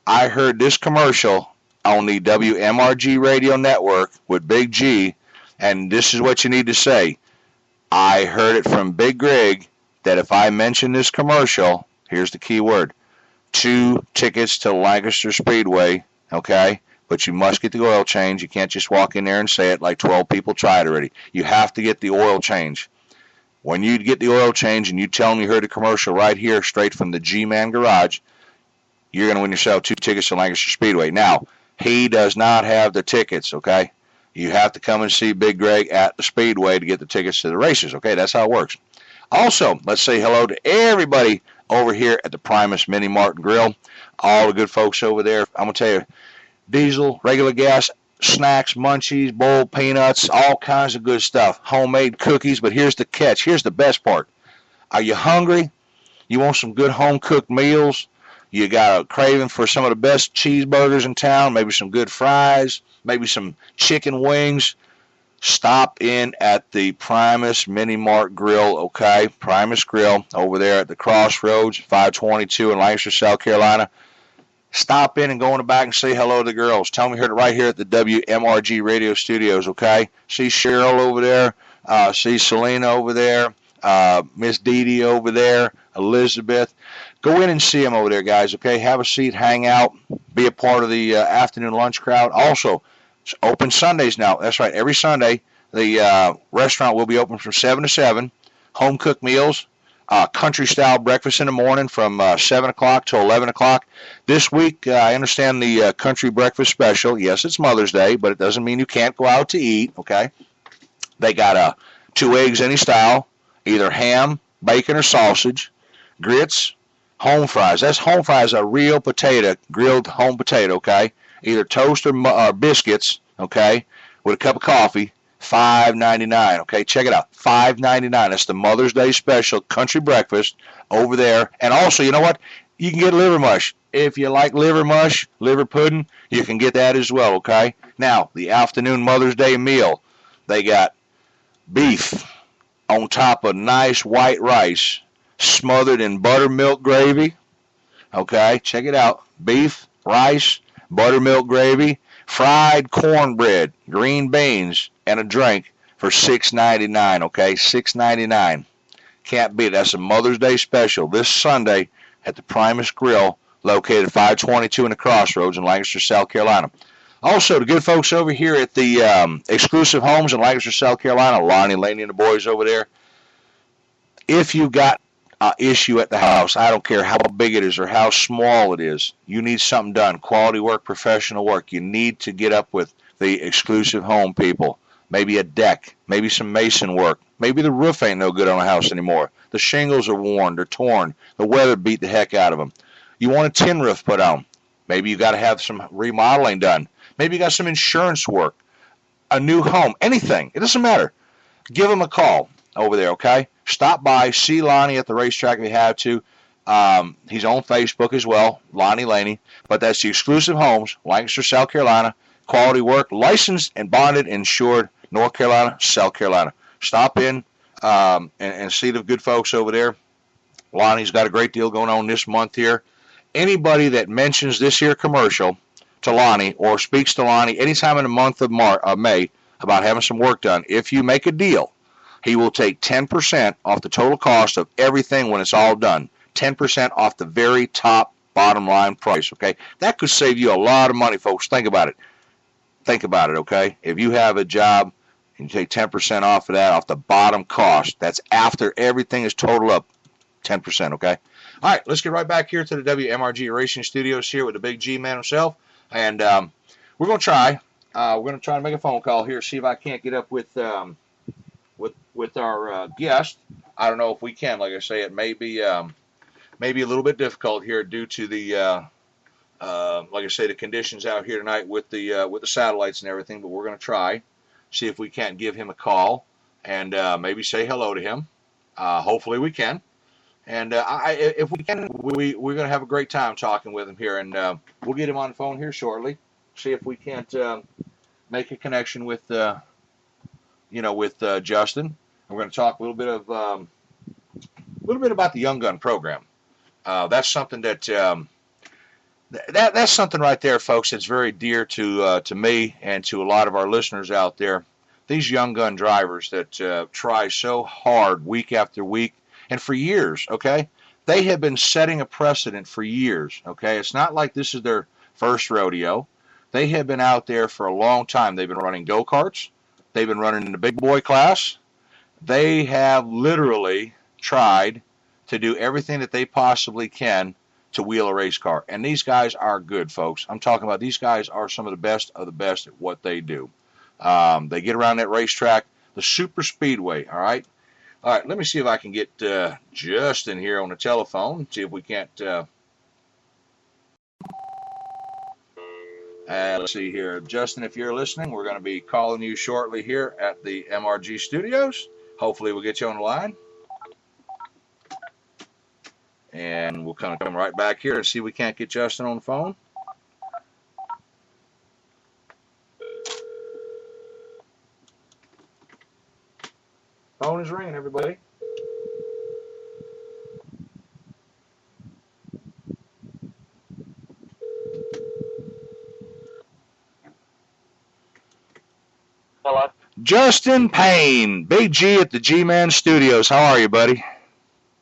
I heard this commercial on the WMRG radio network with Big G, and this is what you need to say. I heard it from Big Greg that if I mention this commercial, here's the key word, 2 tickets to Lancaster Speedway, okay? But you must get the oil change. You can't just walk in there and say it like 12 people tried already. You have to get the oil change. When you get the oil change and you tell them you heard the commercial right here straight from the G-Man Garage, you're going to win yourself 2 tickets to Lancaster Speedway. Now, he does not have the tickets, okay? You have to come and see Big Greg at the Speedway to get the tickets to the races, okay? That's how it works. Also, let's say hello to everybody over here at the Primus Mini Mart and Grill. All the good folks over there. I'm going to tell you, diesel, regular gas, snacks, munchies, boiled peanuts, all kinds of good stuff. Homemade cookies, but here's the catch. Here's the best part. Are you hungry? You want some good home-cooked meals? You got a craving for some of the best cheeseburgers in town, maybe some good fries, maybe some chicken wings? Stop in at the Primus Mini Mart Grill, okay? Primus Grill over there at the Crossroads, 522 in Lancaster, South Carolina. Stop in and go in the back and say hello to the girls. Tell them you heard it right here at the WMRG radio studios, okay? See Cheryl over there. See Selena over there. Miss Dee Dee over there. Elizabeth. Go in and see them over there, guys, okay? Have a seat, hang out, be a part of the afternoon lunch crowd. Also, it's open Sundays now. That's right. Every Sunday, the restaurant will be open from 7 to 7. Home-cooked meals. Country-style breakfast in the morning from 7 o'clock to 11 o'clock. This week, I understand the country breakfast special. Yes, it's Mother's Day, but it doesn't mean you can't go out to eat, okay? They got 2 eggs any style, either ham, bacon, or sausage, grits, home fries. That's home fries, a real potato, grilled home potato, okay? Either toast or biscuits, okay, with a cup of coffee. $5.99, okay? Check it out, $5.99. That's the Mother's Day special country breakfast over there. And also, you know what? You can get liver mush. If you like liver mush, liver pudding, you can get that as well, okay? Now, the afternoon Mother's Day meal, they got beef on top of nice white rice smothered in buttermilk gravy, okay? Check it out. Beef, rice, buttermilk gravy, fried cornbread, green beans, and a drink for $6.99, okay? $6.99. Can't beat it. That's a Mother's Day special this Sunday at the Primus Grill, located at 522 in the Crossroads in Lancaster, South Carolina. Also, the good folks over here at the exclusive homes in Lancaster, South Carolina, Lonnie, Laney, and the boys over there, if you got an issue at the house, I don't care how big it is or how small it is, you need something done, quality work, professional work, you need to get up with the exclusive home people. maybe a deck, maybe some mason work. Maybe the roof ain't no good on a house anymore. The shingles are worn, they're torn, the weather beat the heck out of them. You want a tin roof put on. Maybe you got to have some remodeling done. Maybe you got some insurance work, a new home, anything. It doesn't matter. Give them a call over there, okay? Stop by, see Lonnie at the racetrack if you have to. He's on Facebook as well, Lonnie Laney. But that's the Exclusive Homes, Lancaster, South Carolina. Quality work, licensed and bonded, insured, North Carolina, South Carolina. Stop in and see the good folks over there. Lonnie's got a great deal going on this month here. Anybody that mentions this here commercial to Lonnie or speaks to Lonnie anytime in the month of May about having some work done, if you make a deal, he will take 10% off the total cost of everything when it's all done. 10% off the very top bottom line price, okay? That could save you a lot of money, folks. Think about it. Think about it, okay? If you have a job and you take 10% off of that, off the bottom cost, that's after everything is totaled up, 10%, okay? All right, let's get right back here to the WMRG Racing Studios here with the big G-Man himself. And we're going to try. We're going to try to make a phone call here, see if I can't get up with our guest. I don't know if we can. Like I say, it may be a little bit difficult here due to the like I say, the conditions out here tonight with the satellites and everything. But we're going to try, see if we can't give him a call and maybe say hello to him. Hopefully we can. And if we can, we're going to have a great time talking with him here. And we'll get him on the phone here shortly. See if we can't make a connection with Justin. We're going to talk a little bit about the Young Gun program. That's something that's something right there, folks. That's very dear to me and to a lot of our listeners out there. These young gun drivers that try so hard week after week and for years. Okay, they have been setting a precedent for years. Okay, it's not like this is their first rodeo. They have been out there for a long time. They've been running go-karts. They've been running in the big boy class. They have literally tried to do everything that they possibly can to wheel a race car. And these guys are good, folks. I'm talking about these guys are some of the best at what they do. They get around that racetrack, the super speedway, all right? All right, let me see if I can get Justin here on the telephone, see if we can't... let's see here. Justin, if you're listening, we're going to be calling you shortly here at the MRG Studios. Hopefully we'll get you on the line. And we'll kind of come right back here and see if we can't get Justin on the phone. Phone is ringing, everybody. Hello. Justin Payne, Big G at the G-Man Studios. How are you, buddy?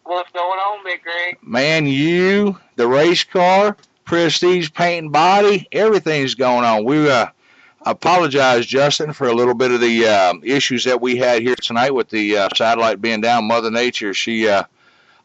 What's going on, Big Greg? Man, you, the race car, Prestige Paint and Body, everything's going on. We apologize, Justin, for a little bit of the issues that we had here tonight with the satellite being down. Mother Nature, she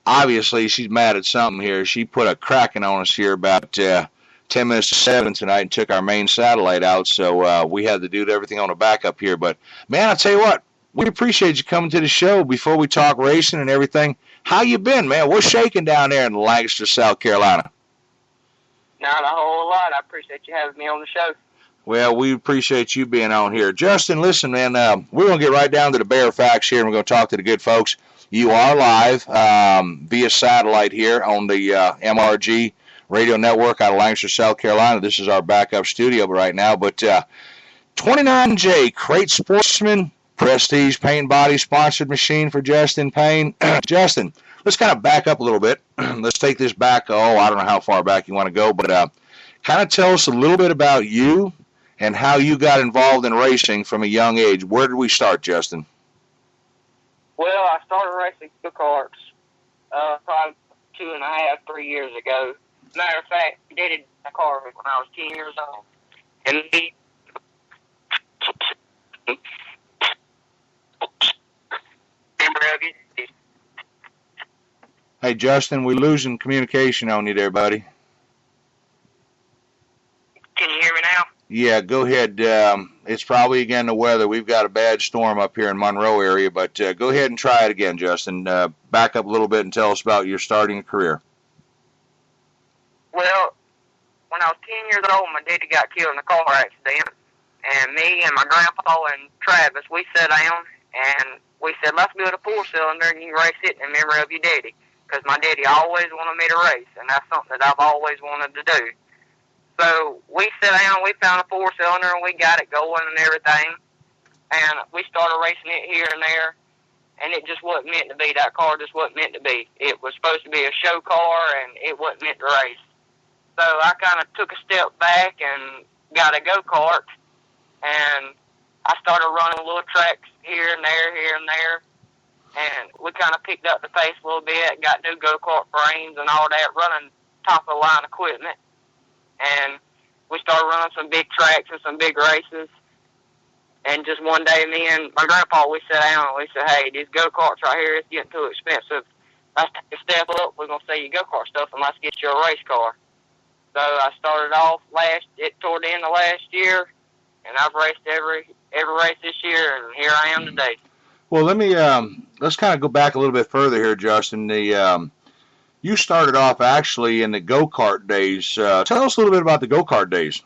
obviously she's mad at something here. She put a cracking on us here about 10 minutes to 7 tonight and took our main satellite out, so we had to do everything on a backup here. But, man, I tell you what, we appreciate you coming to the show before we talk racing and everything. How you been, man? What's shaking down there in Lancaster, South Carolina? Not a whole lot. I appreciate you having me on the show. Well, we appreciate you being on here. Justin, listen, man, we're going to get right down to the bare facts here, and we're going to talk to the good folks. You are live via satellite here on the MRG radio network out of Lancaster, South Carolina. This is our backup studio right now. But 29J, Crate Sportsman, Prestige Paint and Body sponsored machine for Justin Payne. Justin, let's kind of back up a little bit. Let's take this back, I don't know how far back you want to go, but kind of tell us a little bit about you and how you got involved in racing from a young age. Where did we start, Justin? Well, I started racing go-karts probably 2.5, 3 years ago. Matter of fact, I did it in a car when I was 10 years old. And Hey, Justin, we're losing communication on you there, buddy. Can you hear me now? Yeah, go ahead. It's probably again the weather. We've got a bad storm up here in Monroe area, but go ahead and try it again, Justin. Back up a little bit and tell us about your starting career. Well, when I was 10 years old, my daddy got killed in a car accident. And me and my grandpa and Travis, we sat down and we said, let's build a four-cylinder and you can race it in memory of your daddy. Because my daddy always wanted me to race, and that's something that I've always wanted to do. So we sat down, we found a four-cylinder, and we got it going and everything. And we started racing it here and there, and it just wasn't meant to be. That car just wasn't meant to be. It was supposed to be a show car, and it wasn't meant to race. So I kind of took a step back and got a go-kart, and I started running little tracks here and there, and we kind of picked up the pace a little bit, got new go-kart frames and all that, running top-of-the-line equipment, and we started running some big tracks and some big races. And just one day, me and my grandpa, we sat down and we said, hey, these go-karts right here, it's getting too expensive. Let's take a step up. We're going to sell you go-kart stuff and let's get you a race car. So I started off toward the end of last year, and I've raced every race this year, and here I am today. Well, let's kind of go back a little bit further here, Justin. You started off actually in the go-kart days. Tell us a little bit about the go-kart days.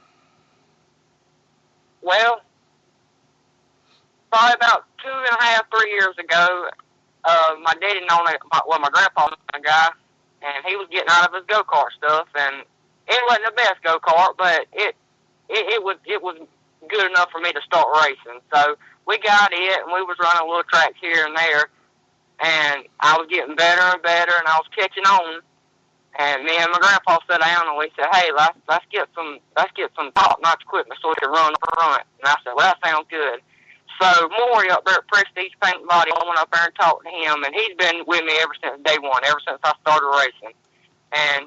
Well, probably about 2.5, 3 years ago, my daddy my grandpa was a guy, and he was getting out of his go-kart stuff, and it wasn't the best go-kart, but it was good enough for me to start racing. So we got it, and we was running little tracks here and there, and I was getting better and better, and I was catching on. And me and my grandpa sat down, and we said, "Hey, let's get some top-notch equipment so we can run the front." And I said, "Well, that sounds good." So Maury up there at Prestige Paint and Body, I went up there and talked to him, and he's been with me ever since day one, ever since I started racing. And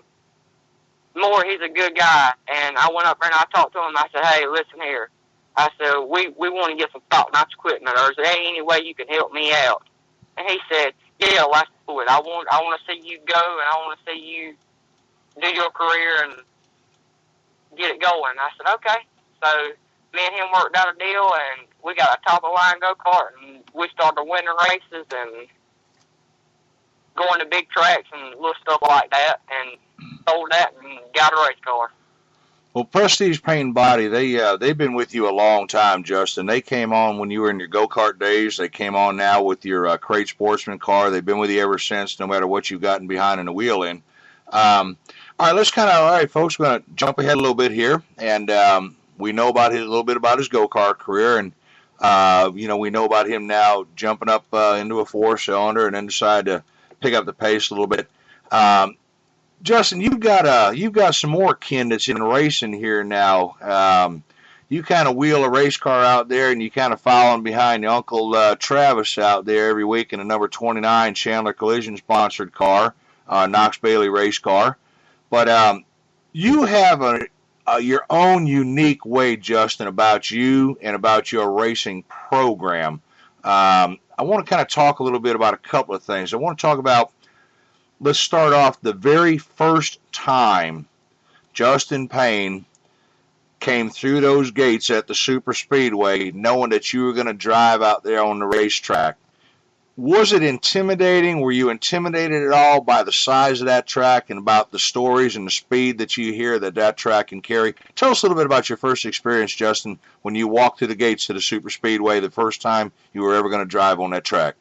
Maury, he's a good guy, and I went up there and I talked to him. I said, "Hey, listen here." I said, we want to get some top-notch equipment, or is there any way you can help me out? And he said, "Yeah, let's do it. I want to see you go, and I want to see you do your career and get it going." I said, "Okay." So me and him worked out a deal, and we got a top-of-the-line go-kart, and we started winning races and going to big tracks and little stuff like that, and sold that and got a race car. Well, Prestige Paint and Body, they've been with you a long time, Justin. They came on when you were in your go-kart days. They came on now with your Crate Sportsman car. They've been with you ever since, no matter what you've gotten behind in the wheel in. All right, folks, we're going to jump ahead a little bit here, and we know about a little bit about his go-kart career, and we know about him now jumping up into a four-cylinder and then decide to pick up the pace a little bit. Justin, you've got some more kin that's in racing here now. You kind of wheel a race car out there, and you kind of following behind Uncle Travis out there every week in a number 29 Chandler Collision sponsored car, Knox Bailey race car. But you have your own unique way, Justin, about you and about your racing program. I want to kind of talk a little bit about a couple of things. I want to talk about. Let's start off the very first time Justin Payne came through those gates at the Super Speedway knowing that you were going to drive out there on the racetrack. Was it intimidating? Were you intimidated at all by the size of that track and about the stories and the speed that you hear that track can carry? Tell us a little bit about your first experience, Justin, when you walked through the gates to the Super Speedway the first time you were ever going to drive on that track.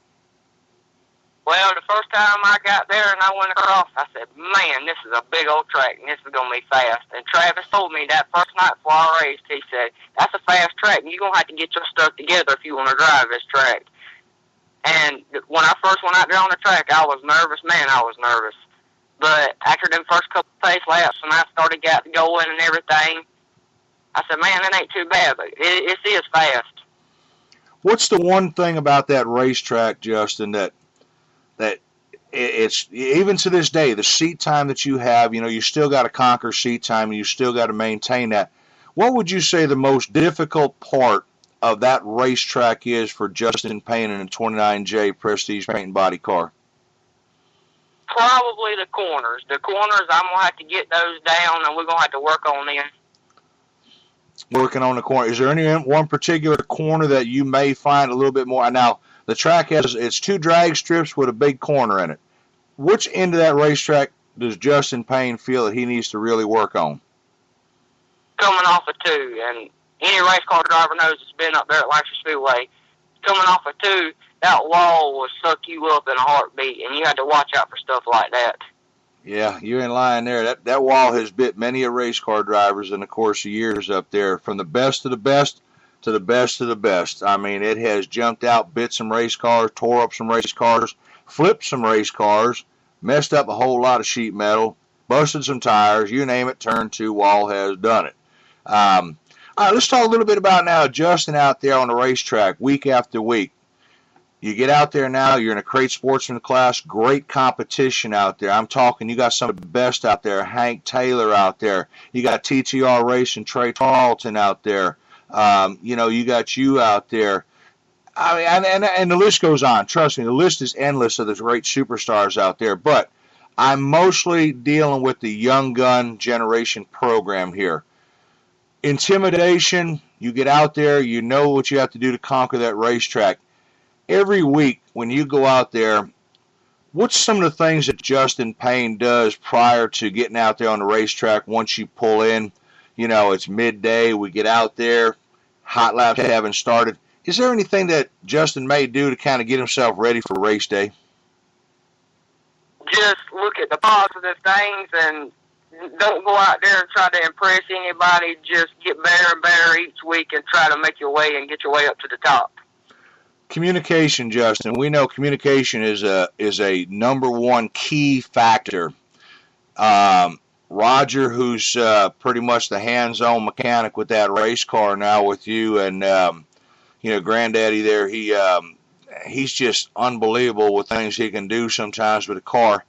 Well, the first time I got there and I went across, I said, "Man, this is a big old track, and this is going to be fast." And Travis told me that first night before I raced, he said, "That's a fast track, and you're going to have to get your stuff together if you want to drive this track." And when I first went out there on the track, I was nervous. Man, I was nervous. But after them first couple of pace laps, when I started getting going and everything, I said, "Man, that ain't too bad, but it is fast." What's the one thing about that racetrack, Justin, that it's even to this day, the seat time that you have, you still got to conquer seat time and you still got to maintain that. What would you say the most difficult part of that racetrack is for Justin Payne in a 29J Prestige Paint and Body car? Probably the corners. The corners, I'm going to have to get those down, and we're going to have to work on them. working on the corner. Is there any one particular corner that you may find a little bit more? Now, the track has it's 2 drag strips with a big corner in it. Which end of that racetrack does Justin Payne feel that he needs to really work on? Coming off of 2, and any race car driver knows it's been up there at Lancaster Speedway. Coming off of 2, that wall will suck you up in a heartbeat, and you had to watch out for stuff like that. Yeah, you ain't lying there. That wall has bit many a race car drivers in the course of years up there, from the best of the best to the best of the best. I mean, it has jumped out, bit some race cars, tore up some race cars, flipped some race cars, messed up a whole lot of sheet metal, busted some tires, you name it, turn 2 wall has done it. All right, let's talk a little bit about now Justin out there on the racetrack week after week. You get out there now, you're in a crate sportsman class, great competition out there. I'm talking, you got some of the best out there. Hank Taylor out there. You got TTR Racing, Trey Tarleton out there. You got you out there. I mean, and the list goes on. Trust me, the list is endless of the great superstars out there. But I'm mostly dealing with the young gun generation program here. Intimidation, you get out there, you know what you have to do to conquer that racetrack. Every week when you go out there, what's some of the things that Justin Payne does prior to getting out there on the racetrack once you pull in? It's midday, we get out there, hot laps haven't started. Is there anything that Justin may do to kind of get himself ready for race day? Just look at the positive things and don't go out there and try to impress anybody. Just get better and better each week and try to make your way and get your way up to the top. Communication, Justin. We know communication is a number one key factor. Roger, who's pretty much the hands-on mechanic with that race car now with you, and Granddaddy there, he's just unbelievable with things he can do sometimes with a car.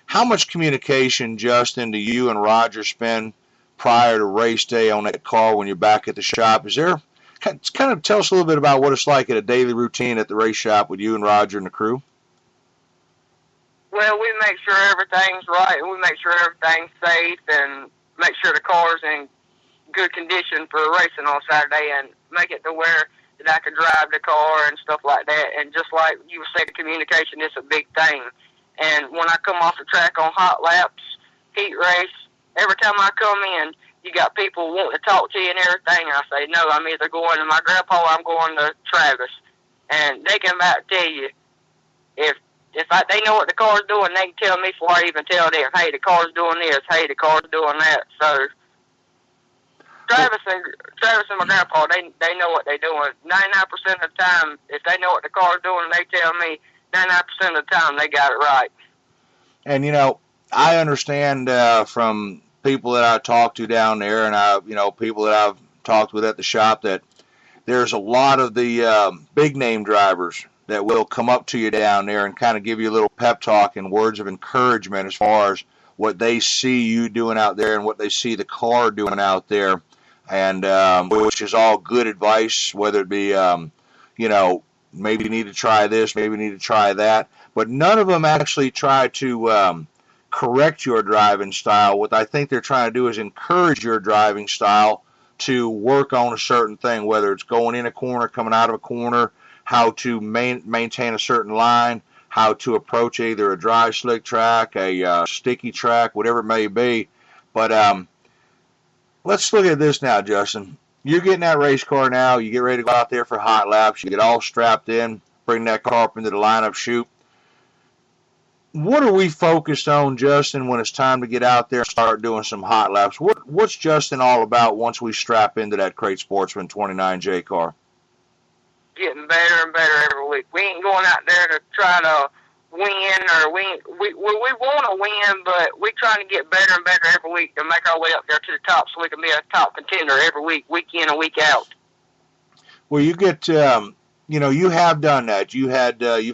How much communication, Justin, do you and Roger spend prior to race day on that car when you're back at the shop? Is there kind of tell us a little bit about what it's like at a daily routine at the race shop with you and Roger and the crew? Well, we make sure everything's right, and we make sure everything's safe, and make sure the car's in good condition for racing on Saturday, and make it to where that I can drive the car and stuff like that. And just like you said, communication is a big thing. And when I come off the track on hot laps, heat race, every time I come in, you got people wanting to talk to you and everything. I say, no, I'm either going to my grandpa or I'm going to Travis. And they can about tell you, if they know what the car's doing, they can tell me before I even tell them, hey, the car's doing this, hey, the car's doing that. So Travis and my grandpa, they know what they're doing. 99% of the time, if they know what the car's doing, they tell me 99% of the time they got it right. And, I understand from people that I talk to down there, and people that I've talked with at the shop, that there's a lot of the big name drivers that will come up to you down there and kind of give you a little pep talk and words of encouragement as far as what they see you doing out there and what they see the car doing out there, and which is all good advice, whether it be maybe you need to try this, maybe you need to try that, but none of them actually try to correct your driving style. What I think they're trying to do is encourage your driving style to work on a certain thing, whether it's going in a corner, coming out of a corner, how to maintain a certain line, how to approach either a dry slick track, a sticky track, whatever it may be. But let's look at this now, Justin. You're getting that race car now. You get ready to go out there for hot laps. You get all strapped in, bring that car up into the lineup chute. What are we focused on, Justin, when it's time to get out there and start doing some hot laps? What's Justin all about once we strap into that Crate Sportsman 29J car? Getting better and better every week. We ain't going out there to try to win, or we want to win, but we're trying to get better and better every week to make our way up there to the top so we can be a top contender every week in and week out. Well, you get, you have done that. You've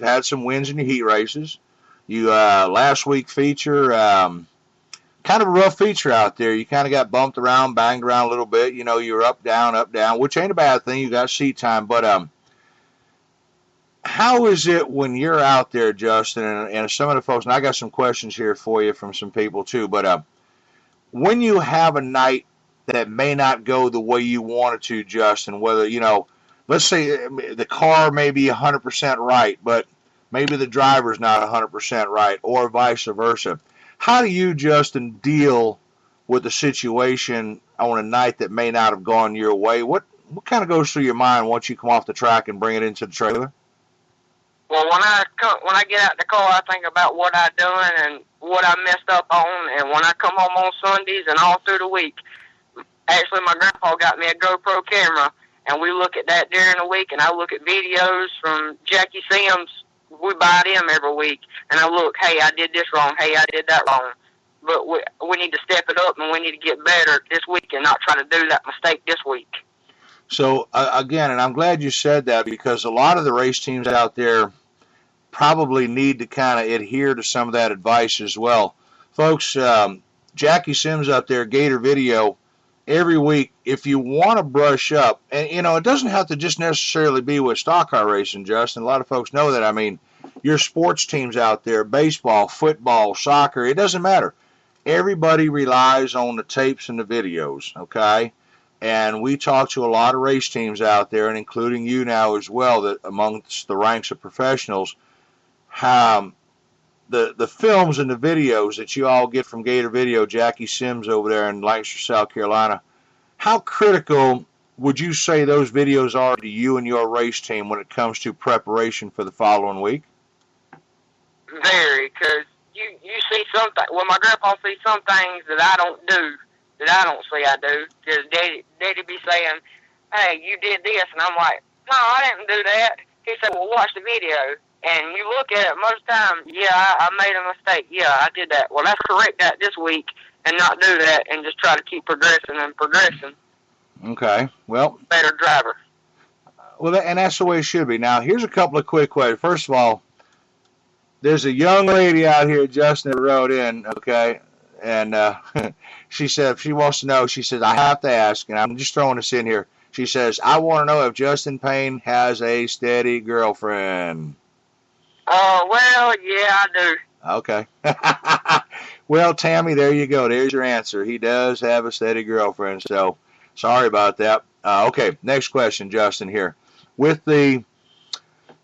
had some wins in your heat races. You last week feature, kind of a rough feature out there. You kind of got bumped around, banged around a little bit. You're up, down, which ain't a bad thing. You got seat time. But how is it when you're out there, Justin, and some of the folks, and I got some questions here for you from some people too, but when you have a night that may not go the way you want it to, Justin? Whether, let's say the car may be 100% right, but maybe the driver's not 100% right, or vice versa. How do you, Justin, deal with the situation on a night that may not have gone your way? What kind of goes through your mind once you come off the track and bring it into the trailer? Well, when I get out the car, I think about what I done and what I messed up on. And when I come home on Sundays and all through the week, actually my grandpa got me a GoPro camera, and we look at that during the week. And I look at videos from Jackie Sims. We buy them every week, and I look, hey, I did this wrong. Hey, I did that wrong. But we need to step it up, and we need to get better this week and not try to do that mistake this week. So, again, and I'm glad you said that, because a lot of the race teams out there probably need to kind of adhere to some of that advice as well. Folks, Jackie Sims up there, Gator Video, every week, if you want to brush up, and, it doesn't have to just necessarily be with stock car racing, Justin. A lot of folks know that. I mean, your sports teams out there, baseball, football, soccer, it doesn't matter. Everybody relies on the tapes and the videos, okay? And we talk to a lot of race teams out there, and including you now as well, that amongst the ranks of professionals, the films and the videos that you all get from Gator Video, Jackie Sims over there in Lancaster, South Carolina, how critical would you say those videos are to you and your race team when it comes to preparation for the following week? Very, because you see something. Well, my grandpa sees some things that I don't do, that I don't see I do. Because Daddy be saying, hey, you did this. And I'm like, no, I didn't do that. He said, well, watch the video. And you look at it most times, yeah, I made a mistake. Yeah, I did that. Well, let's correct that this week and not do that and just try to keep progressing and progressing. Okay, well. Better driver. Well, and that's the way it should be. Now, here's a couple of quick questions. First of all, there's a young lady out here, Justin, that wrote in, okay, and she said, she wants to know, she says, I have to ask, and I'm just throwing this in here. She says, I want to know if Justin Payne has a steady girlfriend. Well, yeah, I do. Okay. Well, Tammy, there you go. There's your answer. He does have a steady girlfriend, so sorry about that. Okay, next question, Justin, here.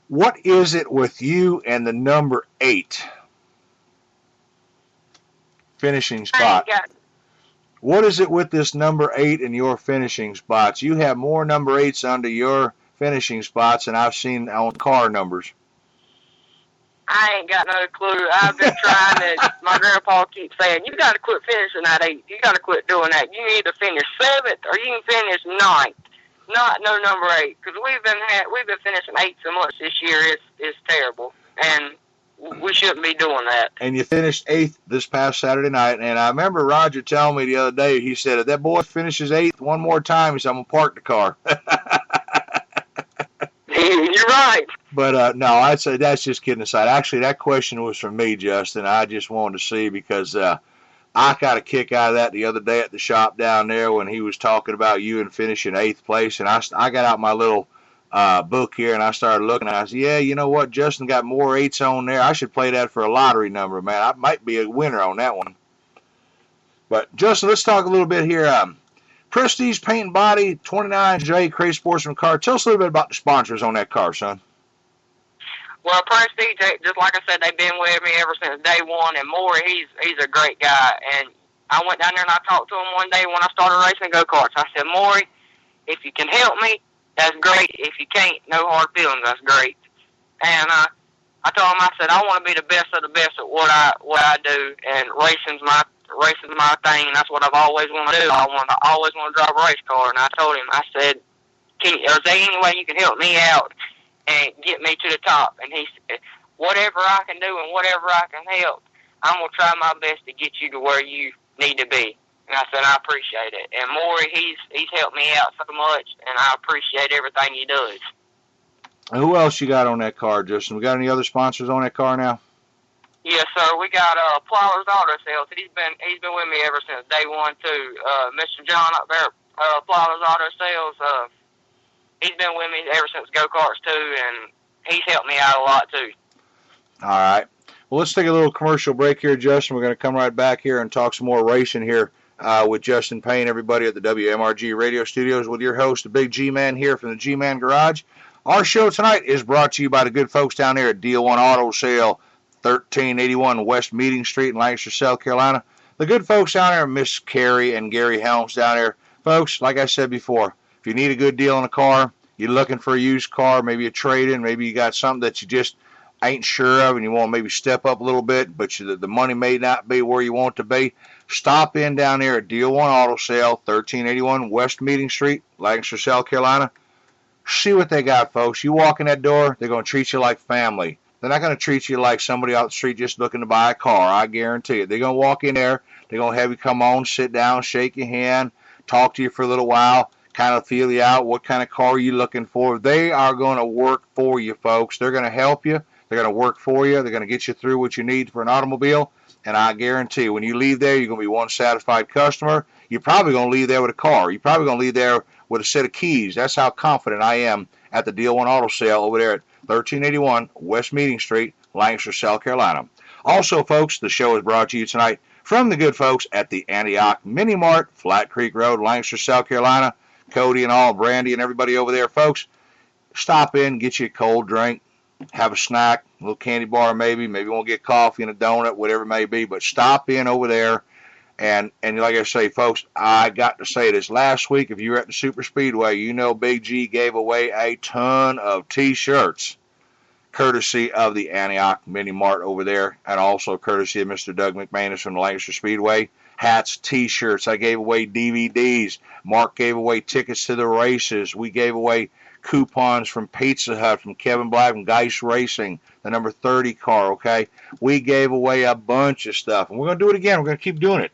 What is it with you and the number 8 finishing spot? What is it with this number 8 in your finishing spots? You have more number 8s under your finishing spots than I've seen on car numbers. I ain't got no clue. I've been trying to. My grandpa keeps saying, you got to quit finishing that 8. You got to quit doing that. You need to finish 7th or you can finish 9th. Not no number 8, because we've been finishing 8 so much this year. It's terrible, and we shouldn't be doing that. And you finished 8th this past Saturday night, and I remember Roger telling me the other day. He said, if that boy finishes 8th one more time, he said, I'm gonna park the car. You're right. But no, I'd say that's just kidding aside. Actually, that question was from me, Justin. I just wanted to see because I got a kick out of that the other day at the shop down there when he was talking about you and finishing 8th place. And I got out my little book here and I started looking. And I said, yeah, you know what? Justin got more 8s on there. I should play that for a lottery number, man. I might be a winner on that one. But, Justin, let's talk a little bit here. Prestige Paint and Body, 29J, Crazy Sportsman car. Tell us a little bit about the sponsors on that car, son. Well, Prestige, just like I said, they've been with me ever since day one, and Maury, he's a great guy. And I went down there and I talked to him one day when I started racing go-karts. I said, Maury, if you can help me, that's great. If you can't, no hard feelings, that's great. And I told him, I said, I want to be the best of the best at what I do, and racing's my thing, and that's what I've always wanted to do. I always want to drive a race car. And I told him, I said, is there any way you can help me out and get me to the top? And he said, whatever I can do and whatever I can help, I'm going to try my best to get you to where you need to be. And I said, I appreciate it. And Maury, he's helped me out so much, and I appreciate everything he does. Who else you got on that car, Justin? We got any other sponsors on that car now? Yes, sir. We got Plowers Auto Sales. He's been with me ever since day one too. Mr. John up there, Plowers Auto Sales. He's been with me ever since go-karts too, and he's helped me out a lot too. All right. Well, let's take a little commercial break here, Justin. We're going to come right back here and talk some more racing here with Justin Payne, everybody at the WMRG radio studios, with your host, the Big G-Man here from the G-Man Garage. Our show tonight is brought to you by the good folks down there at Deal One Auto Sale, 1381 West Meeting Street in Lancaster, South Carolina. The good folks down there, Miss Carrie and Gary Helms down there. Folks, like I said before, if you need a good deal on a car, you're looking for a used car, maybe a trade-in, maybe you got something that you just ain't sure of and you want to maybe step up a little bit, but the money may not be where you want it to be, stop in down there at Deal One Auto Sale, 1381 West Meeting Street, Lancaster, South Carolina. See what they got, folks. You walk in that door, they're going to treat you like family. They're not going to treat you like somebody out the street just looking to buy a car. I guarantee it. They're going to walk in there. They're going to have you come on, sit down, shake your hand, talk to you for a little while, kind of feel you out, what kind of car you're looking for. They are going to work for you, folks. They're going to help you. They're going to work for you. They're going to get you through what you need for an automobile. And I guarantee when you leave there, you're going to be one satisfied customer. You're probably going to leave there with a car. You're probably going to leave there with a set of keys. That's how confident I am at the Deal One Auto Sale over there at 1381 West Meeting Street, Lancaster, South Carolina. Also, folks, the show is brought to you tonight from the good folks at the Antioch Mini Mart, Flat Creek Road, Lancaster, South Carolina. Cody and all, Brandy and everybody over there, folks. Stop in, get you a cold drink, have a snack, a little candy bar maybe you want to get coffee and a donut, whatever it may be, but stop in over there. And like I say, folks, I got to say this. Last week, if you were at the Super Speedway, you know Big G gave away a ton of T-shirts, courtesy of the Antioch Mini Mart over there, and also courtesy of Mr. Doug McManus from the Lancaster Speedway. Hats, T-shirts. I gave away DVDs. Mark gave away tickets to the races. We gave away coupons from Pizza Hut, from Kevin Black, from Geist Racing, the number 30 car, okay? We gave away a bunch of stuff, and we're going to do it again. We're going to keep doing it.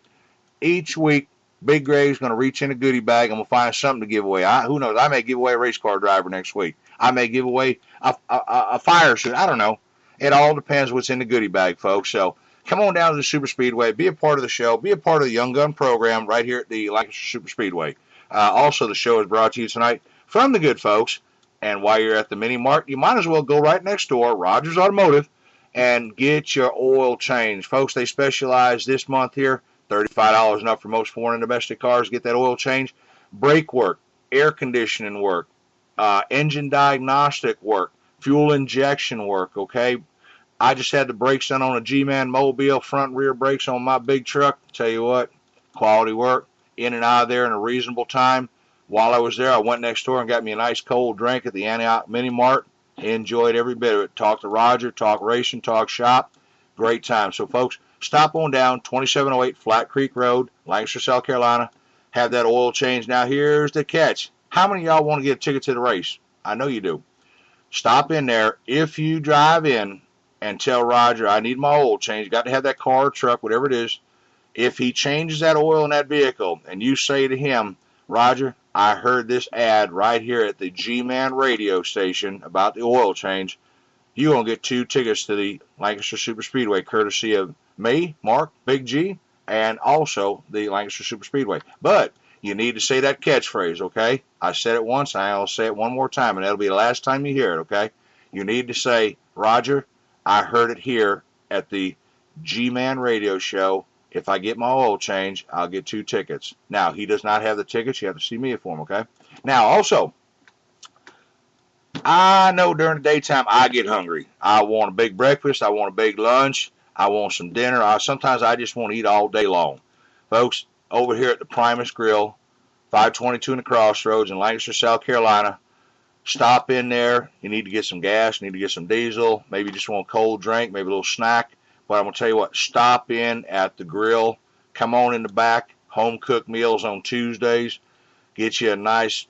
Each week, Big Greg's going to reach in a goodie bag and we'll find something to give away. Who knows? I may give away a race car driver next week. I may give away a fire suit. I don't know. It all depends what's in the goodie bag, folks. So come on down to the Super Speedway. Be a part of the show. Be a part of the Young Gun program right here at the Lancaster Super Speedway. Also, the show is brought to you tonight from the good folks. And while you're at the Mini Mart, you might as well go right next door, Rogers Automotive, and get your oil changed. Folks, they specialize this month here. $35 and up for most foreign and domestic cars. Get that oil change. Brake work, air conditioning work, engine diagnostic work, fuel injection work, okay? I just had the brakes done on a G-Man Mobile, front and rear brakes on my big truck. Tell you what, quality work, in and out of there in a reasonable time. While I was there, I went next door and got me a nice cold drink at the Antioch Mini Mart. Enjoyed every bit of it. Talked to Roger, talk racing, talk shop. Great time. So, folks, stop on down, 2708 Flat Creek Road, Lancaster, South Carolina. Have that oil change. Now, here's the catch. How many of y'all want to get a ticket to the race? I know you do. Stop in there. If you drive in and tell Roger, I need my oil change, you got to have that car or truck, whatever it is. If he changes that oil in that vehicle and you say to him, Roger, I heard this ad right here at the G-Man radio station about the oil change, you're going to get 2 tickets to the Lancaster Super Speedway, courtesy of me, Mark, Big G, and also the Lancaster Super Speedway. But you need to say that catchphrase, okay? I said it once, I'll say it one more time, and that'll be the last time you hear it, okay? You need to say, Roger, I heard it here at the G-Man radio show. If I get my oil change, I'll get 2 tickets. Now, he does not have the tickets. You have to see me for him, okay? Now, also, I know during the daytime I get hungry. I want a big breakfast. I want a big lunch. I want some dinner. Sometimes I just want to eat all day long. Folks, over here at the Primus Grill, 522 in the Crossroads in Lancaster, South Carolina, stop in there. You need to get some gas. You need to get some diesel. Maybe you just want a cold drink, maybe a little snack. But I'm going to tell you what, stop in at the grill. Come on in the back. Home-cooked meals on Tuesdays. Get you a nice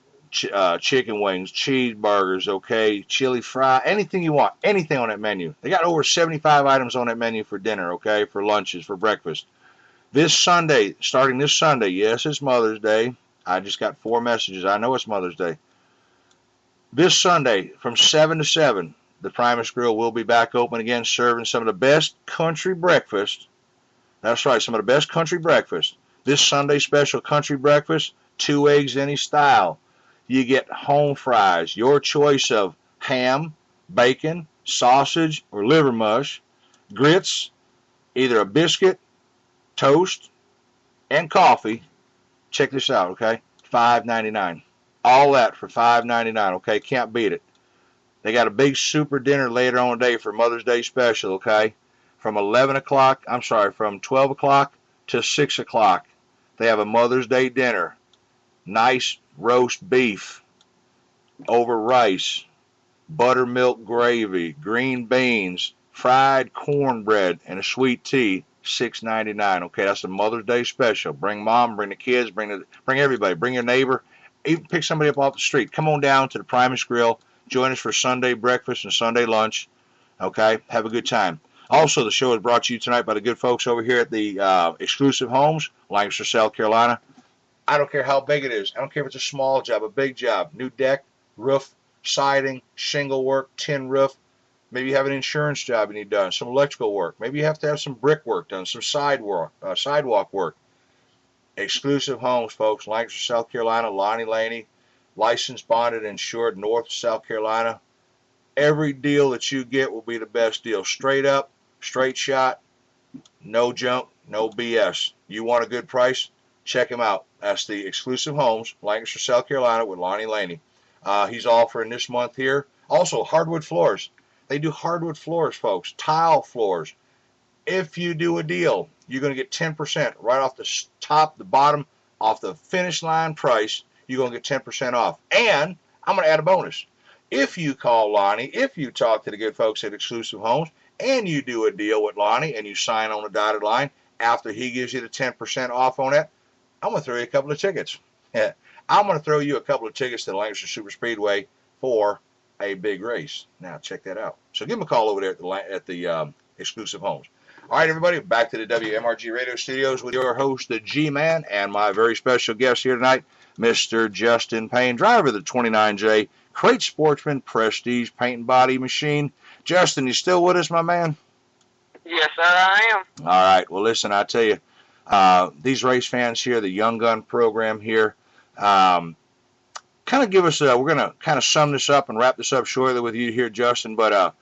chicken wings, cheeseburgers, okay, chili fry, anything you want, anything on that menu. They got over 75 items on that menu for dinner, okay, for lunches, for breakfast. This Sunday, starting this Sunday, yes, it's Mother's Day. I just got 4 messages. I know it's Mother's Day. This Sunday, from 7 to 7, the Primus Grill will be back open again, serving some of the best country breakfast. That's right, some of the best country breakfast. This Sunday special country breakfast, 2 eggs any style. You get home fries, your choice of ham, bacon, sausage, or liver mush, grits, either a biscuit, toast, and coffee. Check this out, okay? $5.99. All that for $5.99, okay? Can't beat it. They got a big super dinner later on today for Mother's Day special, okay? From 12 o'clock to 6 o'clock. They have a Mother's Day dinner. Nice roast beef over rice, buttermilk gravy, green beans, fried cornbread, and a sweet tea. $6.99. Okay, that's the Mother's Day special. Bring mom, bring the kids, bring everybody, bring your neighbor, even pick somebody up off the street. Come on down to the Primus Grill. Join us for Sunday breakfast and Sunday lunch. Okay, have a good time. Also, the show is brought to you tonight by the good folks over here at the Exclusive Homes, Lancaster, South Carolina. I don't care how big it is. I don't care if it's a small job, a big job, new deck, roof, siding, shingle work, tin roof. Maybe you have an insurance job you need done, some electrical work. Maybe you have to have some brick work done, some sidewalk work. Exclusive Homes, folks, Lancaster, South Carolina, Lonnie Laney, licensed, bonded, insured, North South Carolina. Every deal that you get will be the best deal. Straight up, straight shot, no junk, no BS. You want a good price? Check him out. That's the Exclusive Homes, Lancaster, South Carolina, with Lonnie Laney. He's offering this month here. Also, hardwood floors. They do hardwood floors, folks, tile floors. If you do a deal, you're going to get 10% right off the top, the bottom, off the finish line price. You're going to get 10% off. And I'm going to add a bonus. If you call Lonnie, if you talk to the good folks at Exclusive Homes, and you do a deal with Lonnie and you sign on a dotted line, after he gives you the 10% off on that, I'm going to throw you a couple of tickets. I'm going to throw you a couple of tickets to the Lancaster Super Speedway for a big race. Now, check that out. So give him a call over there at the Exclusive Homes. All right, everybody, back to the WMRG Radio Studios with your host, the G-Man, and my very special guest here tonight, Mr. Justin Payne, driver of the 29J Crate Sportsman Prestige Paint and Body Machine. Justin, you still with us, my man? Yes, sir, I am. All right. Well, listen, I tell you, these race fans here, the Young Gun program here, kind of give us, we're going to kind of sum this up and wrap this up shortly with you here, Justin, but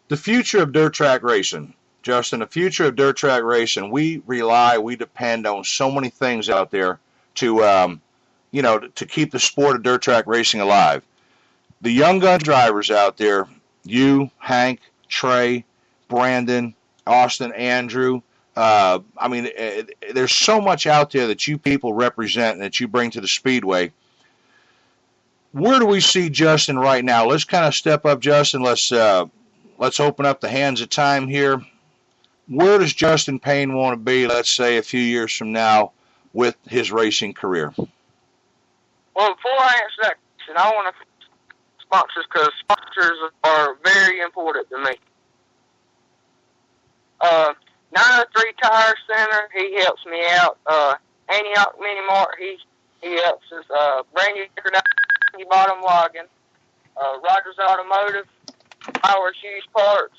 the future of dirt track racing. Justin, the future of dirt track racing, we depend on so many things out there to, to keep the sport of dirt track racing alive. The Young Gun drivers out there, you, Hank, Trey, Brandon, Austin, Andrew, there's so much out there that you people represent and that you bring to the Speedway. Where do we see Justin right now? Let's kind of step up, Justin. Let's open up the hands of time here. Where does Justin Payne want to be, let's say, a few years from now with his racing career? Well, before I answer that question, I want to sponsors because sponsors are very important to me. 903 Tire Center, he helps me out. Antioch Mini Mart, he helps us. Brandy Bottom Logging, Rogers Automotive, Power Shoes Parts,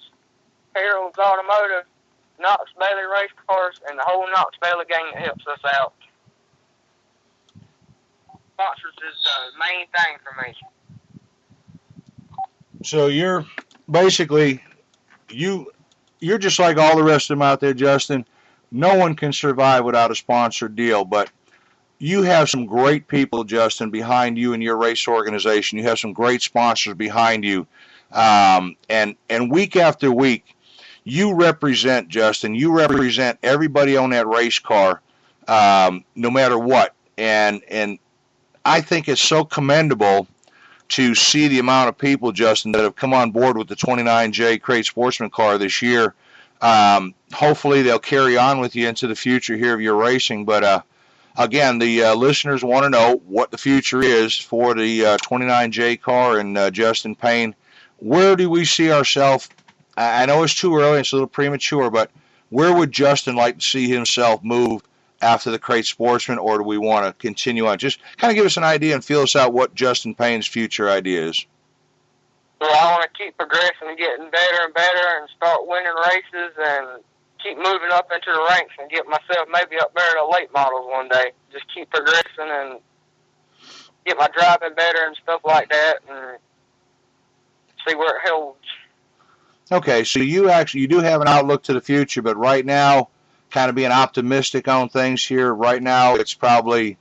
Harold's Automotive, Knox Bailey Race Cars, and the whole Knox Bailey gang that helps us out. Sponsors is the main thing for me. So you're basically, you're just like all the rest of them out there, Justin. No one can survive without a sponsored deal, but you have some great people, Justin, behind you and your race organization. You have some great sponsors behind you. And week after week, you represent, Justin, you represent everybody on that race car, no matter what. And I think it's so commendable to see the amount of people, Justin, that have come on board with the 29J Crate Sportsman car this year. Hopefully they'll carry on with you into the future here of your racing. But again, the listeners want to know what the future is for the 29J car and Justin Payne. Where do we see ourselves? I know it's too early, it's a little premature, but where would Justin like to see himself move after the Crate Sportsman, or do we want to continue on? Just kind of give us an idea and feel us out what Justin Payne's future idea is. Well, I want to keep progressing and getting better and better and start winning races and keep moving up into the ranks and get myself maybe up there to late models one day. Just keep progressing and get my driving better and stuff like that and see where it holds. Okay, so you do have an outlook to the future, but right now, kind of being optimistic on things here right now, it's probably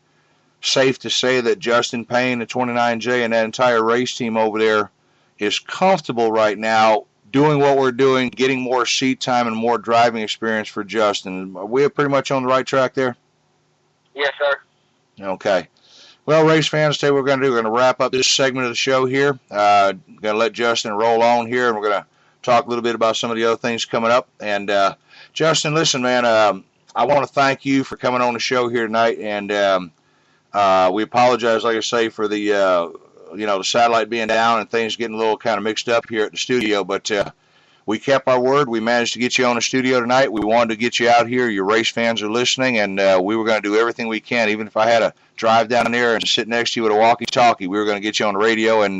safe to say that Justin Payne, the 29J, and that entire race team over there is comfortable right now doing what we're doing, getting more seat time and more driving experience for Justin. Are we pretty much on the right track there? Yes, sir. Okay. Well, race fans, today what we're going to do, we're going to wrap up this segment of the show here. Going to let Justin roll on here, and we're going to talk a little bit about some of the other things coming up. And Justin, listen, man, I want to thank you for coming on the show here tonight. And we apologize, like I say, for the the satellite being down and things getting a little kind of mixed up here at the studio. But we kept our word. We managed to get you on the studio tonight. We wanted to get you out here. Your race fans are listening, and we were going to do everything we can. Even if I had to drive down there and sit next to you with a walkie-talkie, we were going to get you on the radio and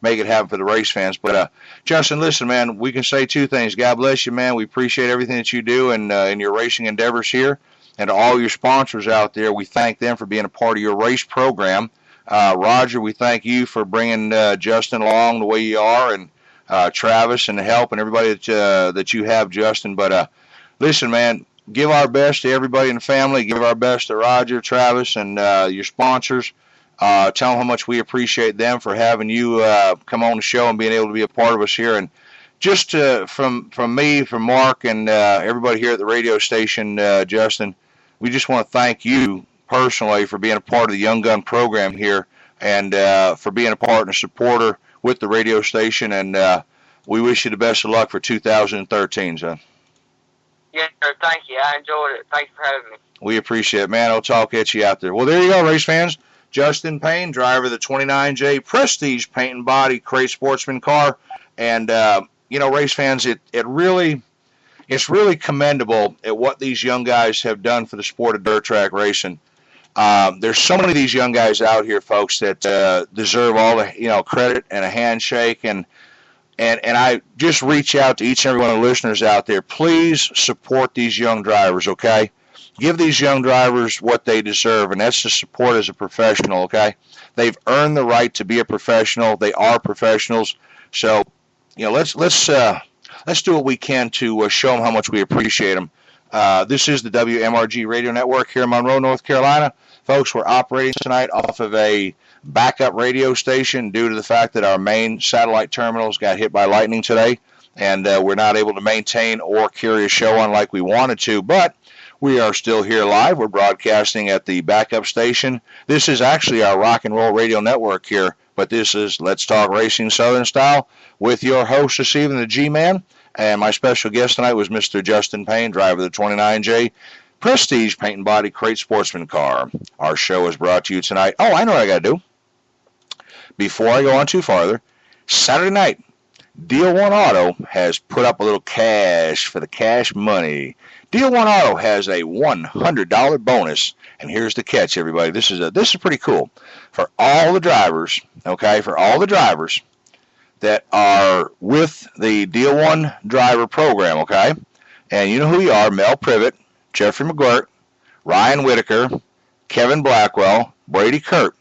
make it happen for the race fans. But Justin, listen, man, we can say two things. God bless you, man. We appreciate everything that you do and in your racing endeavors here. And to all your sponsors out there, we thank them for being a part of your race program. Roger, we thank you for bringing Justin along the way you are, and Travis and the help and everybody that you have, Justin. But listen, man, give our best to everybody in the family. Give our best to Roger, Travis, and your sponsors. Tell them how much we appreciate them for having you come on the show and being able to be a part of us here. And just from me, from Mark, and everybody here at the radio station, Justin, we just want to thank you personally for being a part of the Young Gun program here, and for being a part and a supporter with the radio station. And we wish you the best of luck for 2013, son. Yes, sir. Thank you. I enjoyed it. Thanks for having me. We appreciate it, man. I'll talk at you out there. Well, there you go, race fans. Justin Payne, driver of the 29J Prestige Paint and Body Crate Sportsman car. And, race fans, it's really commendable at what these young guys have done for the sport of dirt track racing. There's so many of these young guys out here, folks, that deserve all the credit and a handshake. And I just reach out to each and every one of the listeners out there. Please support these young drivers, okay? Give these young drivers what they deserve, and that's the support as a professional, okay? They've earned the right to be a professional. They are professionals. So, let's do what we can to show them how much we appreciate them. This is the WMRG Radio Network here in Monroe, North Carolina. Folks, we're operating tonight off of a backup radio station due to the fact that our main satellite terminals got hit by lightning today, and we're not able to maintain or carry a show on like we wanted to, but we are still here live. We're broadcasting at the backup station. This is actually our rock and roll radio network here, but this is Let's Talk Racing Southern Style with your host this evening, the G-Man. And my special guest tonight was Mr. Justin Payne, driver of the 29J Prestige Paint and Body Crate Sportsman car. Our show is brought to you tonight. Oh, I know what I got to do. Before I go on too farther, Saturday night, Deal One Auto has put up a little cash for the cash money. Deal One Auto has a $100 bonus, and here's the catch, everybody. This is pretty cool for all the drivers. Okay, for all the drivers that are with the Deal One driver program. Okay, and you know who you are: Mel Privet, Jeffrey McGuirt, Ryan Whitaker, Kevin Blackwell, Brady Kurt.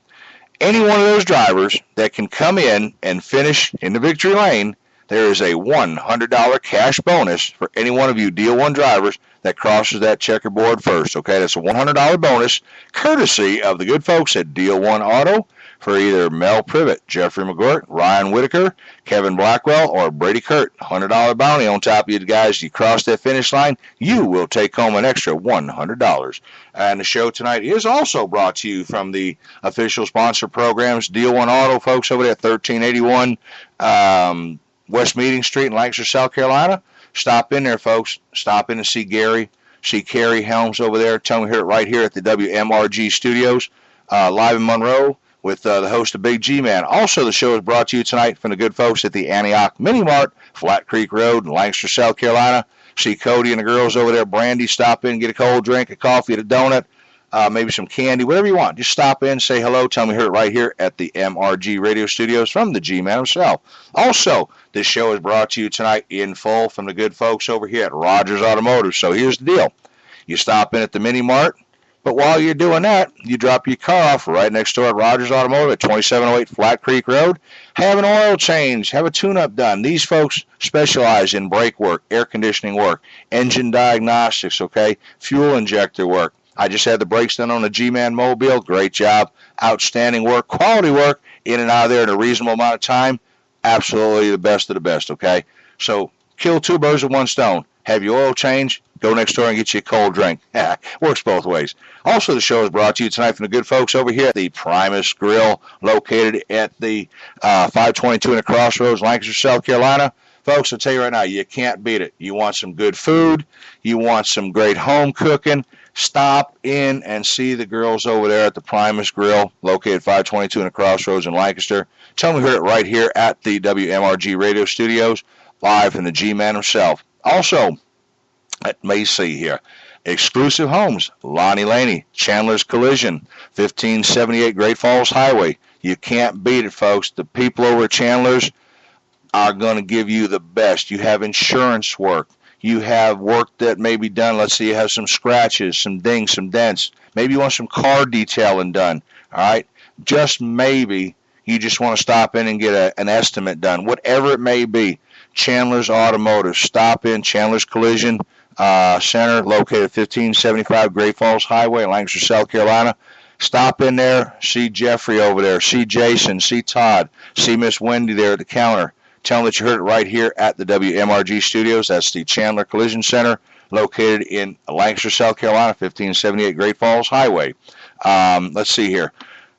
Any one of those drivers that can come in and finish in the victory lane, there is a $100 cash bonus for any one of you Deal One drivers that crosses that checkerboard first. Okay, that's a $100 bonus, courtesy of the good folks at Deal One Auto, for either Mel Privet, Jeffrey McGuirt, Ryan Whitaker, Kevin Blackwell, or Brady Kurt. $100 bounty on top of you guys. You cross that finish line, you will take home an extra $100. And the show tonight is also brought to you from the official sponsor programs, Deal One Auto, folks over there at 1381 West Meeting Street in Lancaster, South Carolina. Stop in there, folks. Stop in and see Gary. See Carrie Helms over there. Tell me here right here at the WMRG studios, live in Monroe, with the host of Big G-Man. Also, the show is brought to you tonight from the good folks at the Antioch Mini Mart, Flat Creek Road in Lancaster, South Carolina. See Cody and the girls over there, Brandy. Stop in, get a cold drink, a coffee, a donut, maybe some candy, whatever you want. Just stop in, say hello, tell me here right here at the MRG Radio Studios from the G-Man himself. Also, this show is brought to you tonight in full from the good folks over here at Rogers Automotive. So here's the deal. You stop in at the Mini Mart, But while you're doing that, you drop your car off right next door at Rogers Automotive at 2708 Flat Creek Road. Have an oil change, have a tune-up done. These folks specialize in brake work, air conditioning work, engine diagnostics, okay, fuel injector work. I just had the brakes done on a G-Man Mobile. Great job. Outstanding work, quality work, in and out of there in a reasonable amount of time. Absolutely the best of the best, okay? So kill two birds with one stone. Have your oil change, go next door and get you a cold drink. Works both ways. Also, the show is brought to you tonight from the good folks over here at the Primus Grill, located at the 522 in the Crossroads, Lancaster, South Carolina. Folks, I'll tell you right now, you can't beat it. You want some good food, you want some great home cooking, stop in and see the girls over there at the Primus Grill, located 522 in the Crossroads in Lancaster. Tell them we heard it right here at the WMRG radio studios, live from the G-Man himself. Also, let me see here. Exclusive Homes, Lonnie Laney, Chandler's Collision, 1578 Great Falls Highway. You can't beat it, folks. The people over at Chandler's are going to give you the best. You have insurance work. You have work that may be done. Let's say you have some scratches, some dings, some dents. Maybe you want some car detailing done. All right? Just maybe you just want to stop in and get an estimate done. Whatever it may be. Chandler's Automotive. Stop in Chandler's Collision Center, located at 1575 Great Falls Highway in Lancaster, South Carolina. Stop in there, see Jeffrey over there, see Jason, see Todd, see Miss Wendy there at the counter. Tell them that you heard it right here at the WMRG studios. That's the Chandler Collision Center, located in Lancaster, South Carolina, 1578 Great Falls Highway. Let's see here.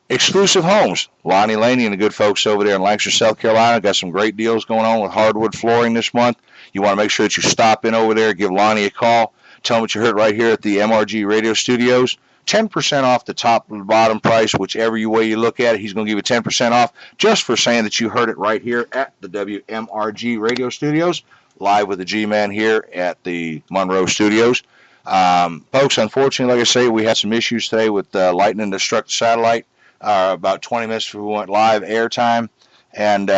Exclusive Homes, Lonnie Laney and the good folks over there in Lancaster, South Carolina. Got some great deals going on with hardwood flooring this month. You want to make sure that you stop in over there, give Lonnie a call. Tell him what you heard right here at the MRG radio studios. 10% off the top and bottom price, whichever way you look at it. He's going to give you 10% off just for saying that you heard it right here at the WMRG radio studios, live with the G-Man here at the Monroe studios. Folks, unfortunately, like I say, we had some issues today with lightning that struck the satellite. About 20 minutes before we went live airtime. And,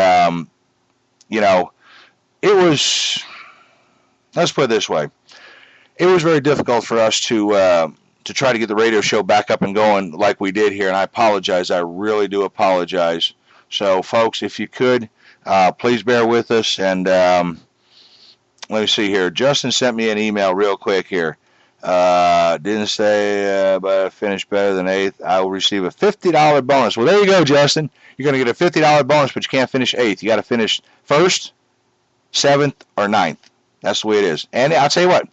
it was, let's put it this way. It was very difficult for us to try to get the radio show back up and going like we did here. And I apologize. I really do apologize. So, folks, if you could, please bear with us. And let me see here. Justin sent me an email real quick here. Didn't say, but I finished better than 8th. I will receive a $50 bonus. Well, there you go, Justin. You're going to get a $50 bonus, but you can't finish 8th. You got to finish 1st, 7th, or 9th. That's the way it is. And I'll tell you what,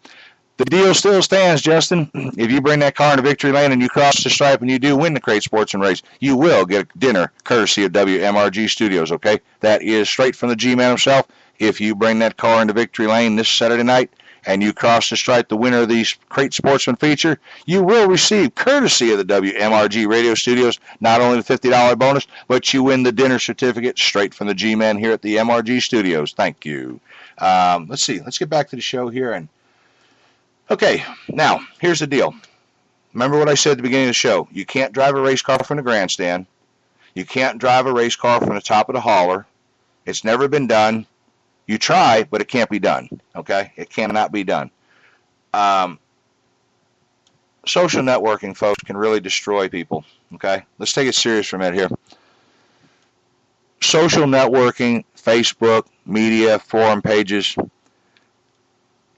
the deal still stands, Justin. If you bring that car into victory lane and you cross the stripe and you do win the Crate Sportsman race, you will get a dinner courtesy of WMRG Studios, okay? That is straight from the G-Man himself. If you bring that car into victory lane this Saturday night, and you cross the stripe, the winner of the Crate Sportsman feature, you will receive, courtesy of the WMRG radio studios, not only the $50 bonus, but you win the dinner certificate straight from the G-Man here at the MRG studios. Thank you. Let's see. Let's get back to the show here. Okay, now, here's the deal. Remember what I said at the beginning of the show. You can't drive a race car from the grandstand. You can't drive a race car from the top of the hauler. It's never been done. You try, but it can't be done, okay? It cannot be done. Social networking, folks, can really destroy people, okay? Let's take it serious for a minute here. Social networking, Facebook, media, forum pages,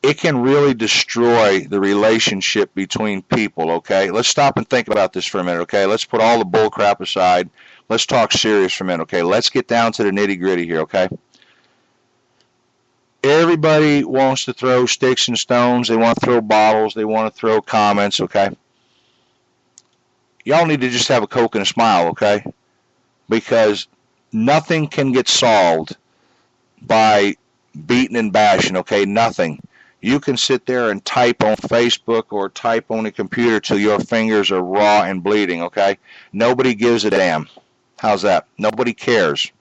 it can really destroy the relationship between people, okay? Let's stop and think about this for a minute, okay? Let's put all the bull crap aside. Let's talk serious for a minute, okay? Let's get down to the nitty-gritty here, okay? Everybody wants to throw sticks and stones. They want to throw bottles. They want to throw comments, okay? Y'all need to just have a Coke and a smile, okay? Because nothing can get solved by beating and bashing, okay? Nothing. You can sit there and type on Facebook or type on a computer till your fingers are raw and bleeding, okay? Nobody gives a damn. How's that? Nobody cares,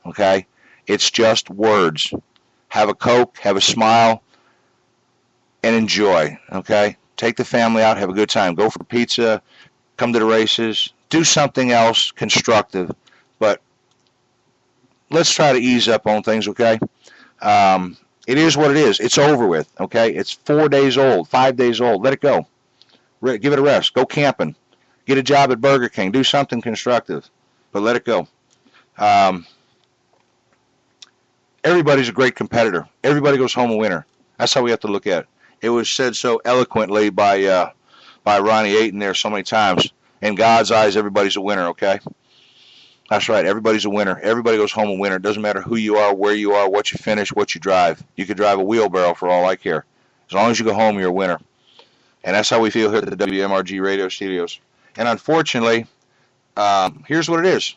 okay? It's just words. Have a Coke, have a smile, and enjoy, okay? Take the family out, have a good time. Go for pizza, come to the races, do something else constructive. But let's try to ease up on things, okay? It is what it is. It's over with, okay? It's 4 days old, 5 days old. Let it go. Give it a rest. Go camping. Get a job at Burger King. Do something constructive. But let it go. Everybody's a great competitor. Everybody goes home a winner. That's how we have to look at it. It was said so eloquently by Ronnie Ayton there so many times. In God's eyes, everybody's a winner, okay? That's right. Everybody's a winner. Everybody goes home a winner. It doesn't matter who you are, where you are, what you finish, what you drive. You could drive a wheelbarrow for all I care. As long as you go home, you're a winner. And that's how we feel here at the WMRG radio studios. And unfortunately, here's what it is.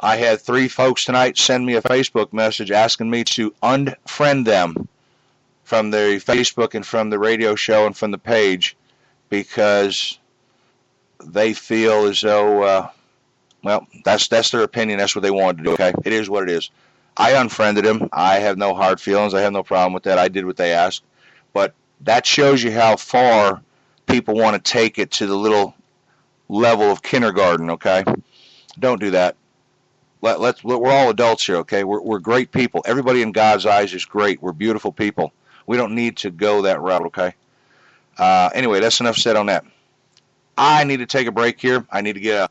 I had 3 folks tonight send me a Facebook message asking me to unfriend them from the Facebook and from the radio show and from the page because they feel as though, well, that's their opinion. That's what they wanted to do, okay? It is what it is. I unfriended them. I have no hard feelings. I have no problem with that. I did what they asked. But that shows you how far people want to take it to the little level of kindergarten, okay? Don't do that. We're all adults here, okay? We're great people. Everybody in God's eyes is great. We're beautiful people. We don't need to go that route, okay? Anyway, that's enough said on that. I need to take a break here. I need to get a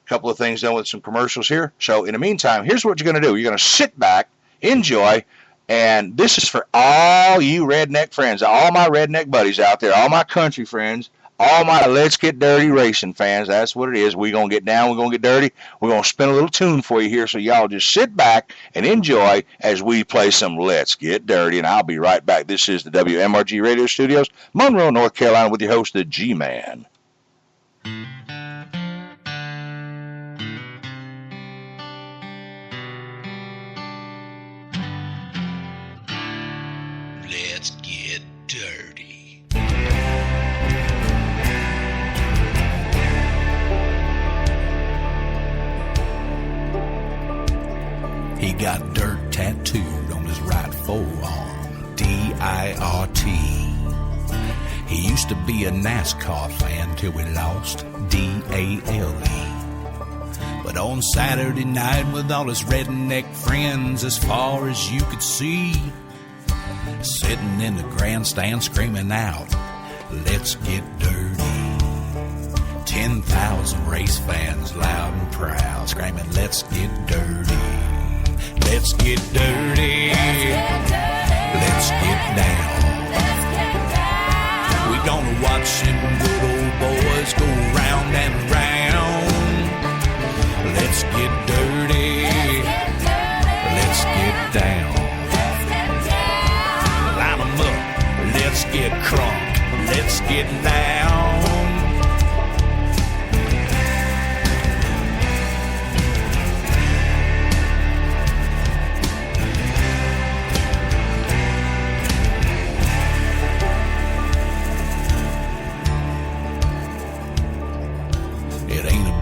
couple of things done with some commercials here. So in the meantime, here's what you're going to do. You're going to sit back, enjoy, and this is for all you redneck friends, all my redneck buddies out there, all my country friends, all my Let's Get Dirty racing fans. That's what it is. We're going to get down. We're going to get dirty. We're going to spin a little tune for you here, so y'all just sit back and enjoy as we play some Let's Get Dirty, and I'll be right back. This is the WMRG Radio Studios, Monroe, North Carolina, with your host, the G-Man. Let's get dirty. He got dirt tattooed on his right forearm, D-I-R-T. He used to be a NASCAR fan till we lost, D-A-L-E. But on Saturday night with all his redneck friends as far as you could see, sitting in the grandstand screaming out, let's get dirty. 10,000 race fans loud and proud screaming, let's get dirty. Let's get dirty. Let's get down. We're gonna watch them good old boys go round and round. Let's get dirty. Let's get down. Line them up. Let's get crunk. Let's get down.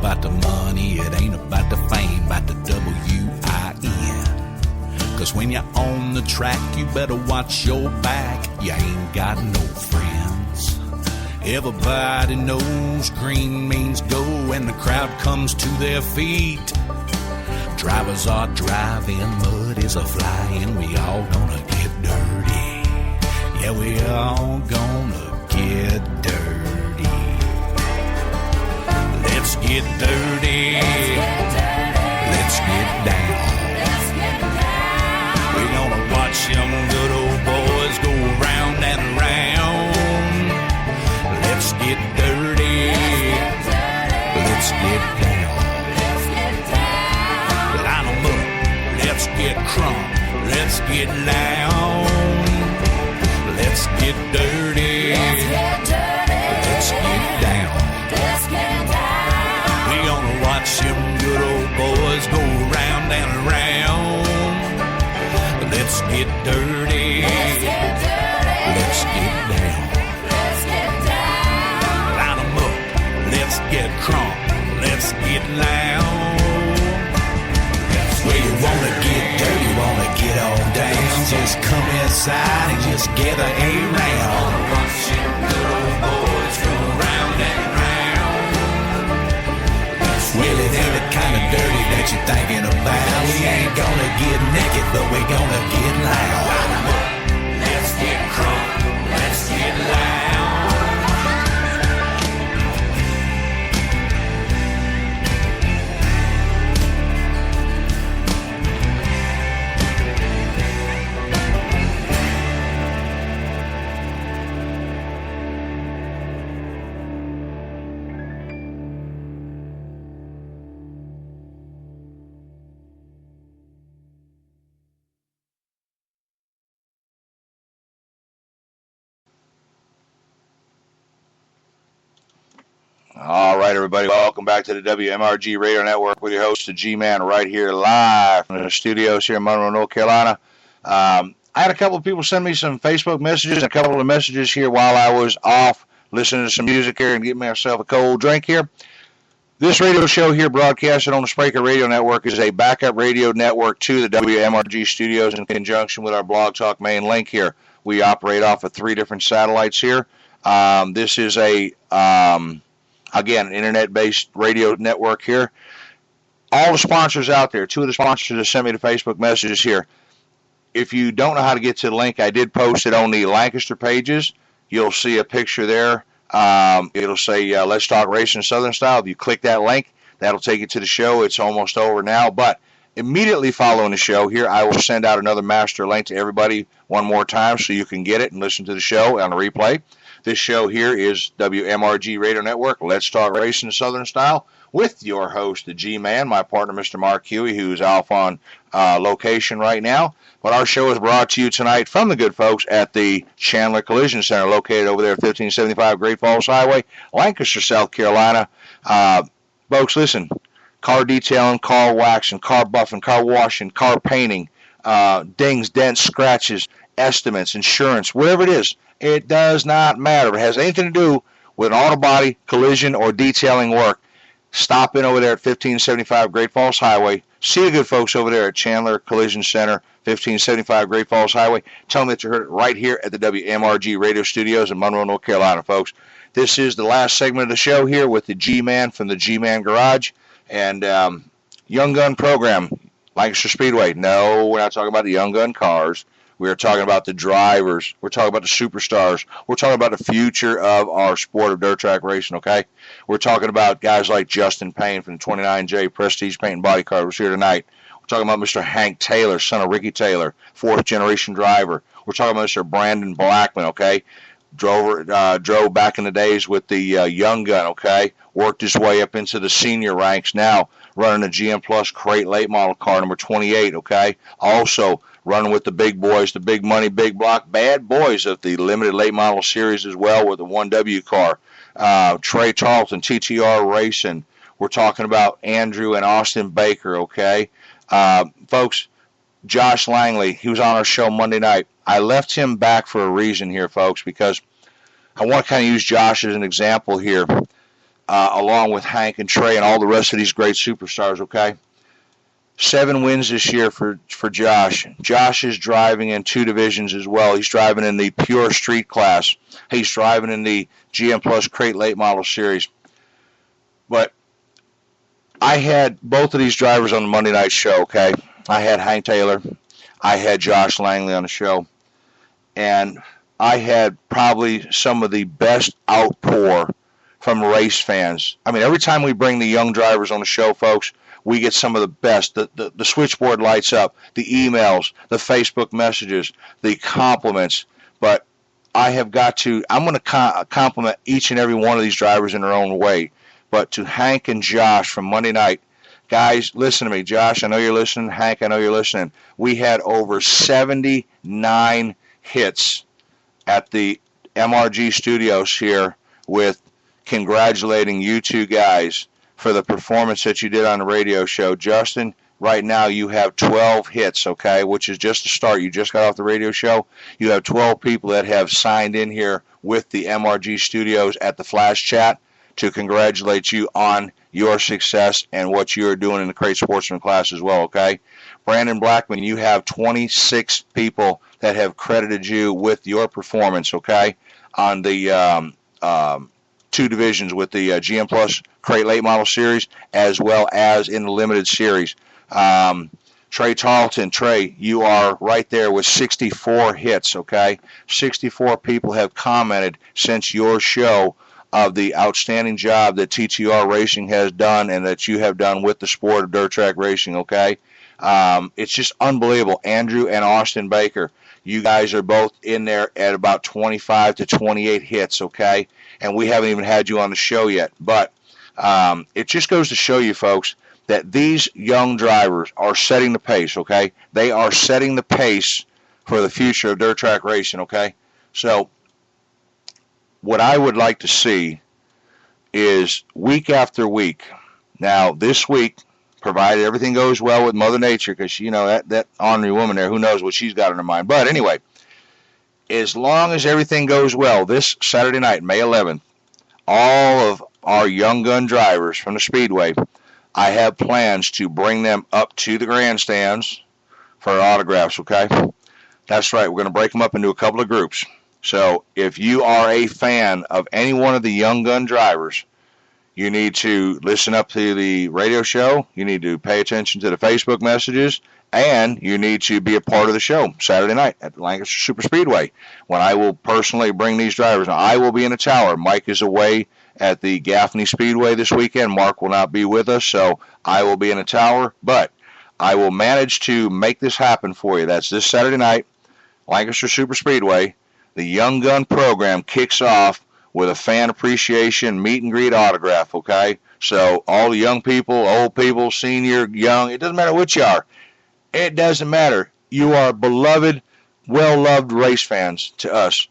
About the money, it ain't about the fame, about the W-I-N. Cause when you're on the track, you better watch your back. You ain't got no friends. Everybody knows green means go, and the crowd comes to their feet. Drivers are driving, mud is a flying. We all gonna get dirty. Yeah, we all gonna get dirty. Let's get dirty. Let's get down. We're gonna watch them good old boys go round and round. Let's get dirty. Let's get down. Line them up. Let's get crunk. Let's get down. Let's get dirty. Let's get down. Watch them good old boys go round and round. Let's get dirty. Let's get down. Line them up. Let's get crunk. Let's get loud. Well, you wanna get dirty, wanna get on down. Just come inside and just gather around. Watch them good old boys go round and round. Well, it ain't the kind of dirty that you're thinking about. We ain't gonna get naked, but we gonna get loud. Let's get crunk, let's get loud. All right, everybody, welcome back to the WMRG Radio Network with your host, the G-Man, right here live from the studios here in Monroe, North Carolina. I had a couple of people send me some Facebook messages and a couple of messages here while I was off listening to some music here and getting myself a cold drink here. This radio show here, broadcasted on the Spreaker Radio Network, is a backup radio network to the WMRG studios in conjunction with our Blog Talk main link here. We operate off of 3 different satellites here. This is again, an internet-based radio network here. All the sponsors out there, 2 of the sponsors that sent me the Facebook messages here. If you don't know how to get to the link, I did post it on the Lancaster pages. You'll see a picture there. It'll say, Let's Talk Racing Southern Style. If you click that link, that'll take you to the show. It's almost over now, but immediately following the show here, I will send out another master link to everybody one more time so you can get it and listen to the show on the replay. This show here is WMRG Radio Network, Let's Talk Racing Southern Style, with your host, the G-Man, my partner, Mr. Mark Huey, who's off on location right now. But our show is brought to you tonight from the good folks at the Chandler Collision Center, located over there at 1575 Great Falls Highway, Lancaster, South Carolina. Folks, listen, car detailing, car waxing, car buffing, car washing, car painting, dings, dents, scratches, estimates, insurance, whatever it is. It does not matter. If it has anything to do with an auto body, collision, or detailing work, stop in over there at 1575 Great Falls Highway. See the good folks over there at Chandler Collision Center, 1575 Great Falls Highway. Tell them that you heard it right here at the WMRG Radio Studios in Monroe, North Carolina, folks. This is the last segment of the show here with the G-Man from the G-Man Garage and Young Gun Program, Lancaster Speedway. No, we're not talking about the Young Gun cars. We are talking about the drivers. We're talking about the superstars. We're talking about the future of our sport of dirt track racing, okay? We're talking about guys like Justin Payne from the 29J Prestige Paint and Body Car who's here tonight. We're talking about Mr. Hank Taylor, son of Ricky Taylor, 4th-generation driver. We're talking about Mr. Brandon Blackman, okay? Drove back in the days with the Young Gun, okay? Worked his way up into the senior ranks now, running a GM Plus crate late model car number 28, okay? Also running with the big boys, the big money, big block, bad boys of the limited late model series as well with the 1W car. Trey Tarleton, TTR Racing. We're talking about Andrew and Austin Baker, okay? Folks, Josh Langley, he was on our show Monday night. I left him back for a reason here, folks, because I want to kind of use Josh as an example here, along with Hank and Trey and all the rest of these great superstars, okay? 7 wins this year for Josh. Josh is driving in 2 divisions as well. He's driving in the pure street class. He's driving in the GM Plus crate late model series. But I had both of these drivers on the Monday night show, okay? I had Hank Taylor. I had Josh Langley on the show. And I had probably some of the best outpour from race fans. I mean, every time we bring the young drivers on the show, folks, we get some of the best. The switchboard lights up, the emails, the Facebook messages, the compliments. But I'm going to compliment each and every one of these drivers in their own way. But to Hank and Josh from Monday night, guys, listen to me. Josh, I know you're listening. Hank, I know you're listening. We had over 79 hits at the MRG studios here with congratulating you 2 guys for the performance that you did on the radio show. Justin, right now you have 12 hits, okay, which is just a start. You just got off the radio show. You have 12 people that have signed in here with the MRG studios at the Flash Chat to congratulate you on your success and what you're doing in the crate sportsman class as well, okay? Brandon Blackman, you have 26 people that have credited you with your performance, okay, on the 2 divisions with the GM Plus crate late model series as well as in the limited series. Trey Tarleton, Trey, you are right there with 64 hits, okay? 64 people have commented since your show of the outstanding job that TTR Racing has done and that you have done with the sport of dirt track racing, okay? It's just unbelievable. Andrew and Austin Baker, you guys are both in there at about 25 to 28 hits, okay? And we haven't even had you on the show yet. But it just goes to show you, folks, that these young drivers are setting the pace, okay? They are setting the pace for the future of dirt track racing, okay? So what I would like to see is week after week. Now, this week, provided everything goes well with Mother Nature, because, that ornery woman there, who knows what she's got in her mind. But anyway, as long as everything goes well, this Saturday night, May 11th, all of our young gun drivers from the Speedway, I have plans to bring them up to the grandstands for autographs, okay? That's right. We're going to break them up into a couple of groups. So if you are a fan of any one of the young gun drivers, you need to listen up to the radio show. You need to pay attention to the Facebook messages. And you need to be a part of the show Saturday night at the Lancaster Super Speedway, when I will personally bring these drivers. Now, I will be in the tower. Mike is away at the Gaffney Speedway this weekend. Mark will not be with us, so I will be in the tower. But I will manage to make this happen for you. That's this Saturday night, Lancaster Super Speedway. The Young Gun program kicks off with a fan appreciation meet and greet autograph, okay? So all the young people, old people, senior, young, it doesn't matter what you are. It doesn't matter. You are beloved, well-loved race fans to us.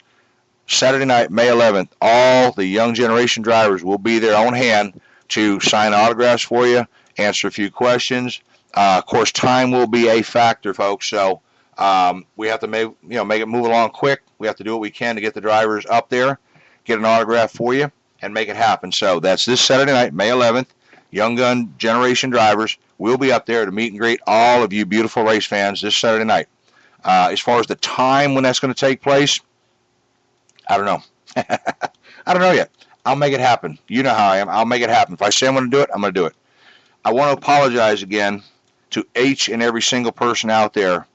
Saturday night, May 11th, all the young generation drivers will be there on hand to sign autographs for you, answer a few questions. Of course, time will be a factor, folks. So we have to make it move along quick. We have to do what we can to get the drivers up there, get an autograph for you, and make it happen. So that's this Saturday night, May 11th. Young Gun Generation drivers will be up there to meet and greet all of you beautiful race fans this Saturday night. As far as the time when that's going to take place, I don't know. I don't know yet. I'll make it happen. You know how I am. I'll make it happen. If I say I'm going to do it, I'm going to do it. I want to apologize again to each and every single person out there.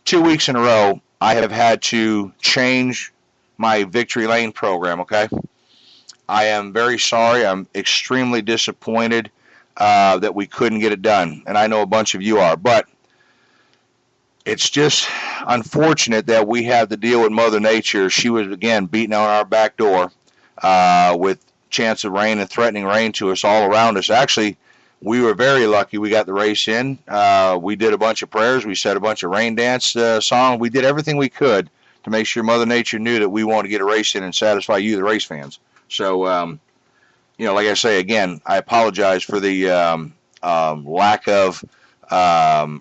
2 weeks in a row, I have had to change my Victory Lane program, okay? I am very sorry. I'm extremely disappointed that we couldn't get it done. And I know a bunch of you are. But it's just unfortunate that we had to deal with Mother Nature. She was, again, beating on our back door with chance of rain and threatening rain to us all around us. Actually, we were very lucky we got the race in. We did a bunch of prayers. We said a bunch of rain dance songs. We did everything we could to make sure Mother Nature knew that we wanted to get a race in and satisfy you, the race fans. So, like I say, again, I apologize for the lack of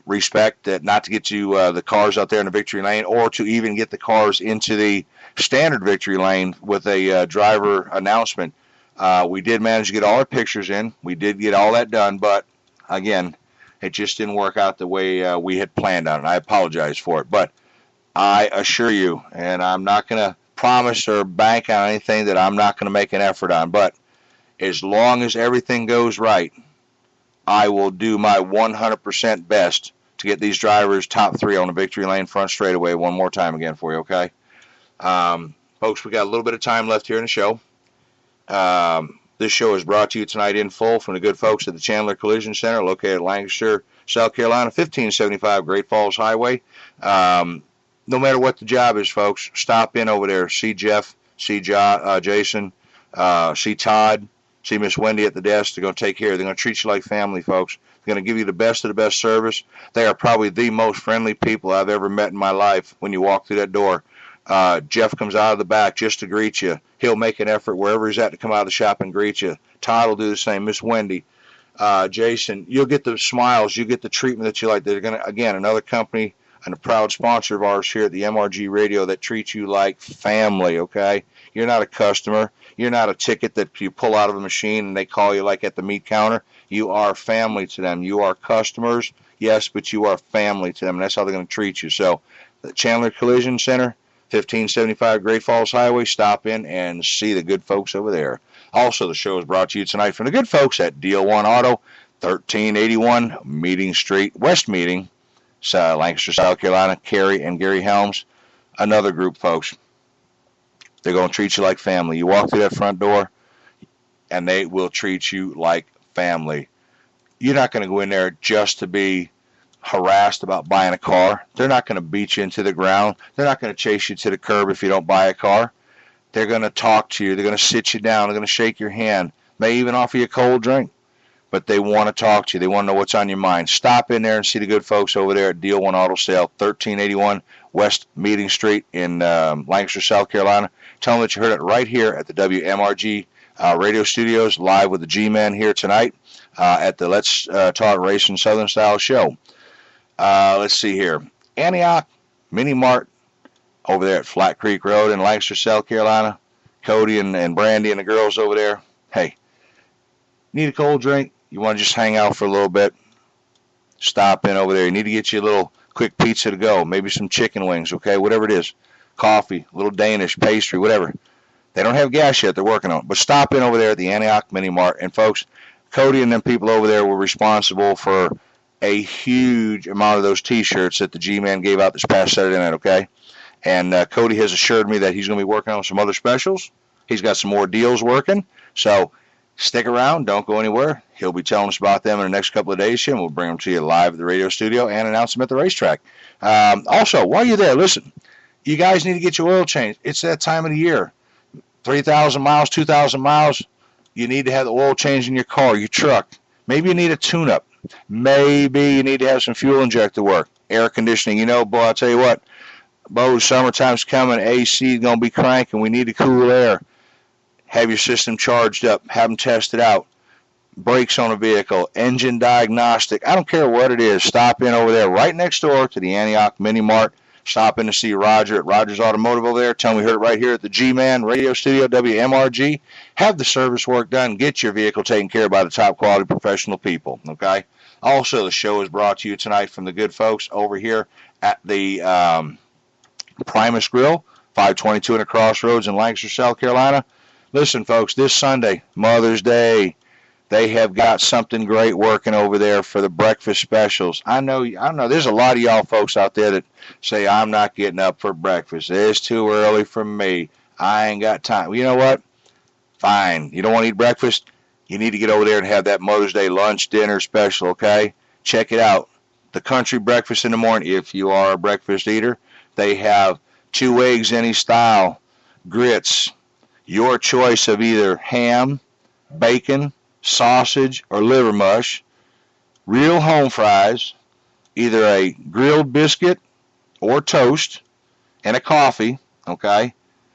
respect, that not to get to the cars out there in the victory lane, or to even get the cars into the standard victory lane with a driver announcement. We did manage to get all our pictures in. We did get all that done, but again, it just didn't work out the way we had planned on it. I apologize for it, but I assure you, and I'm not going to promise or bank on anything that I'm not going to make an effort on, but as long as everything goes right, I will do my 100% best to get these drivers top three on the victory lane front straightaway one more time again for you, okay? Folks, we got a little bit of time left here in the show. This show is brought to you tonight in full from the good folks at the Chandler Collision Center, located in Lancaster, South Carolina, 1575 Great Falls Highway. No matter what the job is, folks, stop in over there. See Jeff, see Jason, see Todd, see Miss Wendy at the desk. They're going to take care of you. They're going to treat you like family, folks. They're going to give you the best of the best service. They are probably the most friendly people I've ever met in my life when you walk through that door. Jeff comes out of the back just to greet you. He'll make an effort wherever he's at to come out of the shop and greet you. Todd will do the same. Miss Wendy, Jason, you'll get the smiles. You'll get the treatment that you like. They're going to, again, another company and a proud sponsor of ours here at the MRG Radio that treats you like family, okay? You're not a customer. You're not a ticket that you pull out of a machine and they call you like at the meat counter. You are family to them. You are customers, yes, but you are family to them, and that's how they're going to treat you. So the Chandler Collision Center, 1575 Great Falls Highway, stop in and see the good folks over there. Also, the show is brought to you tonight from the good folks at Deal One Auto, 1381 Meeting Street, West Meeting, Lancaster, South Carolina. Carrie and Gary Helms, another group, folks. They're going to treat you like family. You walk through that front door, and they will treat you like family. You're not going to go in there just to be harassed about buying a car. They're not going to beat you into the ground. They're not going to chase you to the curb if you don't buy a car. They're going to talk to you. They're going to sit you down. They're going to shake your hand. May even offer you a cold drink. But they want to talk to you. They want to know what's on your mind. Stop in there and see the good folks over there at Deal One Auto Sale, 1381 West Meeting Street in Lancaster, South Carolina. Tell them that you heard it right here at the WMRG radio studios, live with the G-Man here tonight at the Let's Talk Racing Southern Style show. Let's see here. Antioch Mini Mart over there at Flat Creek Road in Lancaster, South Carolina. Cody and Brandy and the girls over there. Hey, need a cold drink? You want to just hang out for a little bit? Stop in over there. You need to get you a little quick pizza to go. Maybe some chicken wings, okay? Whatever it is. Coffee, a little Danish, pastry, whatever. They don't have gas yet. They're working on it. But stop in over there at the Antioch Mini Mart. And, folks, Cody and them people over there were responsible for a huge amount of those T-shirts that the G-Man gave out this past Saturday night, okay? And Cody has assured me that he's going to be working on some other specials. He's got some more deals working. So stick around. Don't go anywhere. He'll be telling us about them in the next couple of days, and we'll bring them to you live at the radio studio and announce them at the racetrack. Also, while you're there, listen, you guys need to get your oil changed. It's that time of the year. 3,000 miles, 2,000 miles, you need to have the oil change in your car, your truck. Maybe you need a tune-up. Maybe you need to have some fuel injector work, air conditioning. You know, boy, I'll tell you what, Bo, summertime's coming, AC is going to be cranking. We need to cool air. Have your system charged up. Have them tested out. Brakes on a vehicle, engine diagnostic. I don't care what it is. Stop in over there right next door to the Antioch Mini Mart. Stop in to see Roger at Rogers Automotive over there. Tell him we heard it right here at the G-Man Radio Studio, WMRG. Have the service work done. Get your vehicle taken care of by the top quality professional people, okay? Also, the show is brought to you tonight from the good folks over here at the Primus Grill, 522 in the Crossroads in Lancaster, South Carolina. Listen, folks, this Sunday, Mother's Day, they have got something great working over there for the breakfast specials. I know, there's a lot of y'all folks out there that say, I'm not getting up for breakfast. It's too early for me. I ain't got time. Well, you know what? Fine. You don't want to eat breakfast? You need to get over there and have that Mother's Day lunch, dinner special, okay? Check it out. The country breakfast in the morning, if you are a breakfast eater. They have 2 eggs any style, grits, your choice of either ham, bacon, sausage, or liver mush, real home fries, either a grilled biscuit or toast, and a coffee, okay,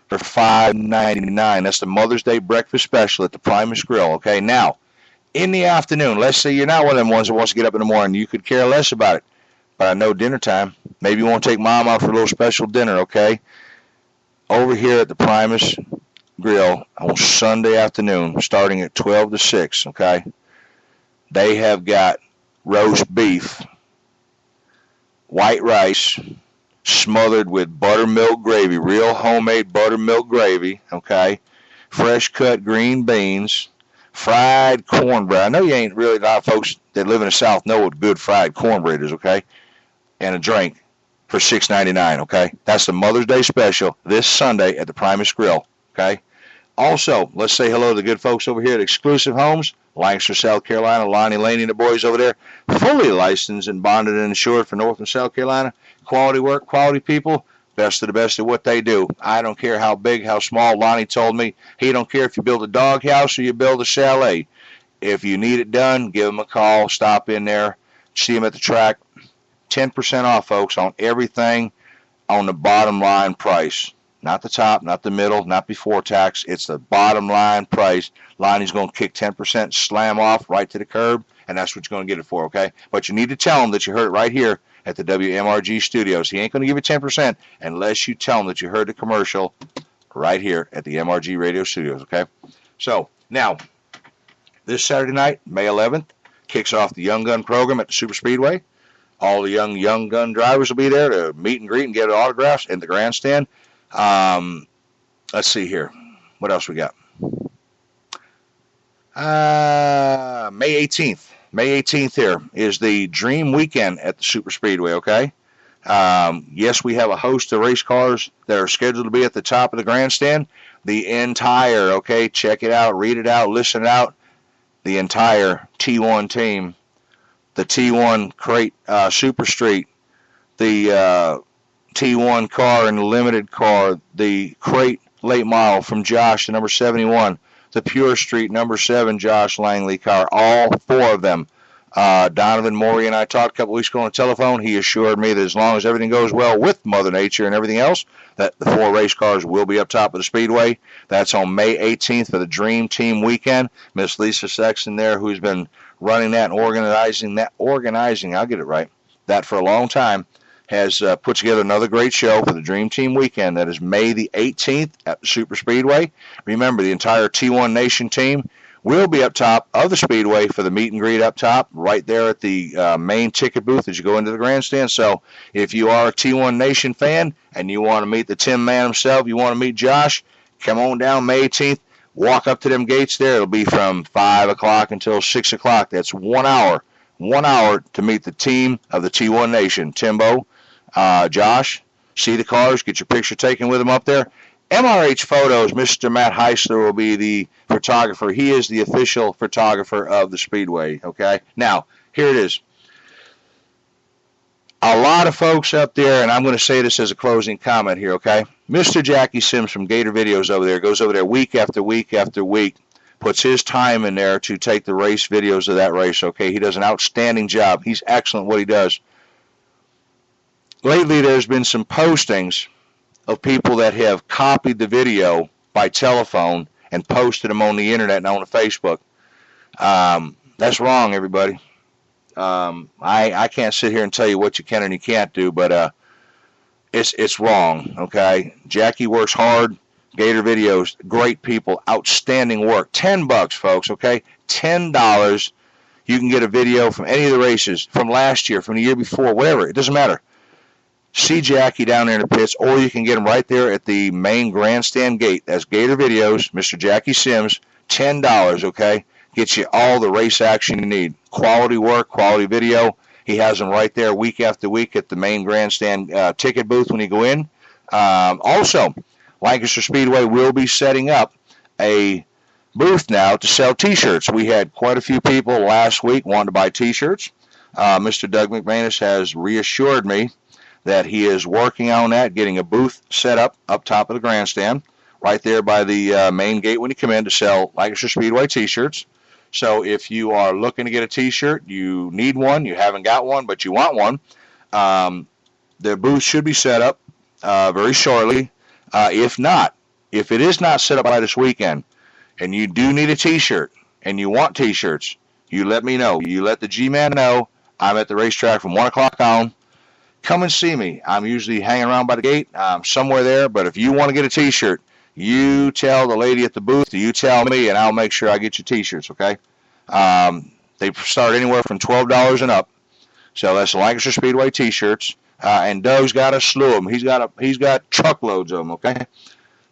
for $5.99. That's the Mother's Day breakfast special at the Primus Grill, okay? Now, in the afternoon, let's say you're not one of them ones that wants to get up in the morning. You could care less about it. But I know dinner time. Maybe you want to take Mom out for a little special dinner, okay? Over here at the Primus Grill on Sunday afternoon, starting at 12 to 6, okay? They have got roast beef, white rice, smothered with buttermilk gravy, real homemade buttermilk gravy, okay? Fresh cut green beans, fried cornbread. I know you ain't really, a lot of folks that live in the South know what good fried cornbread is, okay? And a drink for $6.99, okay? That's the Mother's Day special this Sunday at the Primus Grill, okay? Also, let's say hello to the good folks over here at Exclusive Homes, Lancaster, South Carolina. Lonnie Laney and the boys over there, fully licensed and bonded and insured for North and South Carolina. Quality work, quality people, best of the best at what they do. I don't care how big, how small. Lonnie told me he don't care if you build a doghouse or you build a chalet. If you need it done, give them a call. Stop in there. See them at the track. 10% off, folks, on everything on the bottom line price. Not the top, not the middle, not before tax. It's the bottom line price. Lonnie's going to kick 10%, slam off right to the curb, and that's what you're going to get it for, okay? But you need to tell him that you heard it right here at the WMRG studios. He ain't going to give you 10% unless you tell him that you heard the commercial right here at the MRG radio studios, okay? So, now, this Saturday night, May 11th, kicks off the Young Gun program at the Super Speedway. All the young gun drivers will be there to meet and greet and get autographs in the grandstand. Let's see here. What else we got? May 18th. May 18th here is the Dream Weekend at the Super Speedway, okay? Yes, we have a host of race cars that are scheduled to be at the top of the grandstand. The entire, okay, check it out, read it out, listen it out. The entire T1 team, the T1 Crate Super Street, the T1 car and the limited car, the Crate late model from Josh, the number 71, the Pure Street number 7 Josh Langley car, all 4 of them. Donovan Morey and I talked a couple weeks ago on the telephone. He assured me that as long as everything goes well with Mother Nature and everything else, that the 4 race cars will be up top of the Speedway. That's on May 18th for the Dream Team Weekend. Miss Lisa Sexton there, who's been running that and organizing, I'll get it right, that for a long time, has put together another great show for the Dream Team Weekend. That is May the 18th at the Super Speedway. Remember, the entire T1 Nation team will be up top of the Speedway for the meet and greet up top, right there at the main ticket booth as you go into the grandstand. So if you are a T1 Nation fan and you want to meet the Tim Man himself, you want to meet Josh, come on down May 18th. Walk up to them gates there. It'll be from 5 o'clock until 6 o'clock. That's 1 hour. 1 hour to meet the team of the T1 Nation. Timbo, Josh, see the cars, get your picture taken with them up there. MRH Photos, Mr. Matt Heisler will be the photographer. He is the official photographer of the Speedway, okay? Now, here it is. A lot of folks up there, and I'm going to say this as a closing comment here, okay? Mr. Jackie Sims from Gator Videos over there goes over there week after week after week, puts his time in there to take the race videos of that race, okay? He does an outstanding job. He's excellent at what he does. Lately, there's been some postings of people that have copied the video by telephone and posted them on the internet and on the Facebook. That's wrong, everybody. I can't sit here and tell you what you can and you can't do, but it's wrong, okay? Jackie works hard. Gator Videos, great people, outstanding work. $10, folks, okay? $10. You can get a video from any of the races, from last year, from the year before, whatever. It doesn't matter. See Jackie down there in the pits, or you can get him right there at the main grandstand gate. That's Gator Videos, Mr. Jackie Sims, $10, okay? Gets you all the race action you need. Quality work, quality video. He has them right there week after week at the main grandstand ticket booth when you go in. Also, Lancaster Speedway will be setting up a booth now to sell T-shirts. We had quite a few people last week wanting to buy T-shirts. Mr. Doug McManus has reassured me that he is working on that, getting a booth set up top of the grandstand, right there by the main gate when you come in to sell Lancaster Speedway T-shirts. So if you are looking to get a T-shirt, you need one, you haven't got one, but you want one, the booth should be set up very shortly. If it is not set up by this weekend, and you do need a T-shirt, and you want T-shirts, you let me know. You let the G-Man know. I'm at the racetrack from 1 o'clock on. Come and see me. I'm usually hanging around by the gate. I'm somewhere there, but if you want to get a T-shirt, you tell the lady at the booth, or you tell me, and I'll make sure I get you T-shirts, okay? They start anywhere from $12 and up. So that's Lancaster Speedway T-shirts. And Doug's got a slew of them. He's got truckloads of them, okay?